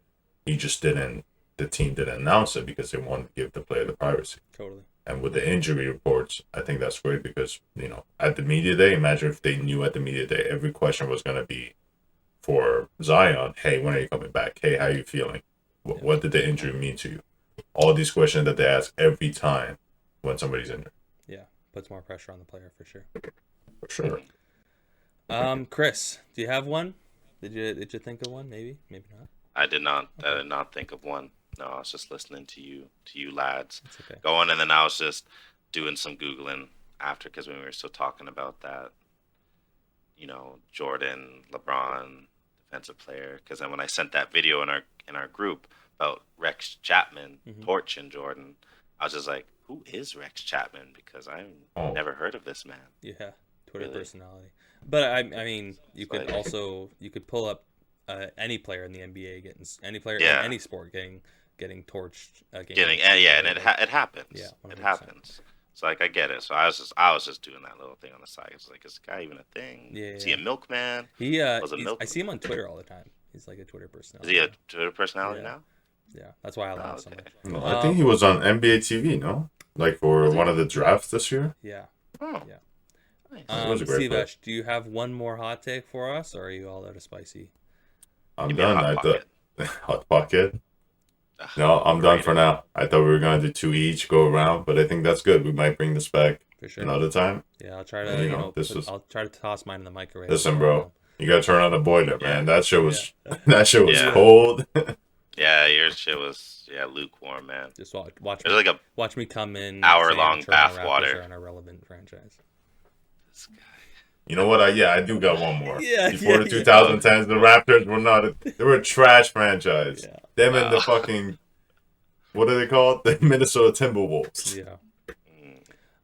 he just the team didn't announce it because they wanted to give the player the privacy. Totally. And with the injury reports, I think that's great because, at the media day, imagine if they knew at the media day, every question was going to be for Zion, hey, when are you coming back? Hey, how are you feeling? What did the injury mean to you? All these questions that they ask every time when somebody's injured. Yeah, puts more pressure on the player for sure. For sure. Chris, do you have one? Did you think of one? Maybe not. I did not. Okay. I did not think of one. No, I was just listening to you lads okay. going, and then I was just doing some Googling. after, because when we were still talking about that, Jordan, LeBron, defensive player. Because then when I sent that video in our group about Rex Chapman, Torch, and Jordan, I was just like, who is Rex Chapman? Because I've never heard of this man. Yeah, Twitter personality. But I mean, you could pull up any player in the NBA in any sport getting torched. And it happens. Yeah, 100%. It happens. So like I get it. So I was just doing that little thing on the side. It's like, is this guy even a thing? Yeah. Is he a milkman? I see him on Twitter all the time. He's like a Twitter personality. Is he a Twitter personality now? Yeah, that's why I laugh so much. No, I think he was on NBA TV, no? Like for one of the drafts this year? Yeah. Oh. Yeah. Nice. Sivesh, do you have one more hot take for us, or are you all out of spicy? I'm done. Hot pocket? No, I'm done for now. I thought we were going to do 2 each, go around, but I think that's good. We might bring this back another time. Yeah, I'll try to, I'll try to toss mine in the microwave. Listen, bro, you got to turn on the boiler, man. That shit was cold. Yeah, your shit was lukewarm, man. Just watch me come in. Hour-long bath water. An irrelevant franchise. This guy. You know what? I do got one more. Before the 2010s, the Raptors were a trash franchise. Yeah. Them and the fucking, what are they called? The Minnesota Timberwolves. Yeah.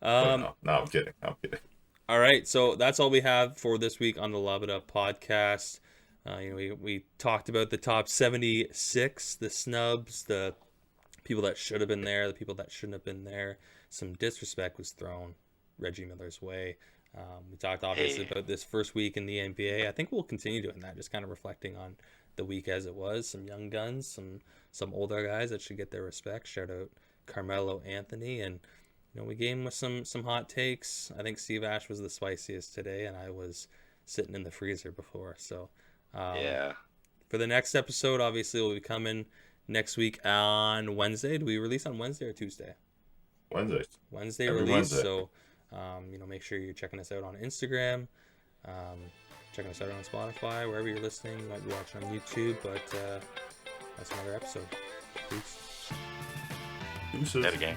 No, I'm kidding. All right, so that's all we have for this week on the Lob It Up podcast. We talked about the top 76, the snubs, the people that should have been there, the people that shouldn't have been there. Some disrespect was thrown Reggie Miller's way. We talked obviously about this first week in the NBA. I think we'll continue doing that, just kind of reflecting on the week as it was. Some young guns, some older guys that should get their respect. Shout out Carmelo Anthony, and we gave him with some hot takes. I think Steve Ash was the spiciest today, and I was sitting in the freezer before. So for the next episode, obviously we'll be coming next week on Wednesday. Do we release on Wednesday or Tuesday? Wednesday release. Wednesday. So make sure you're checking us out on Instagram, checking us out on Spotify, wherever you're listening. You might be watching on YouTube, but that's another episode. Peace. That again.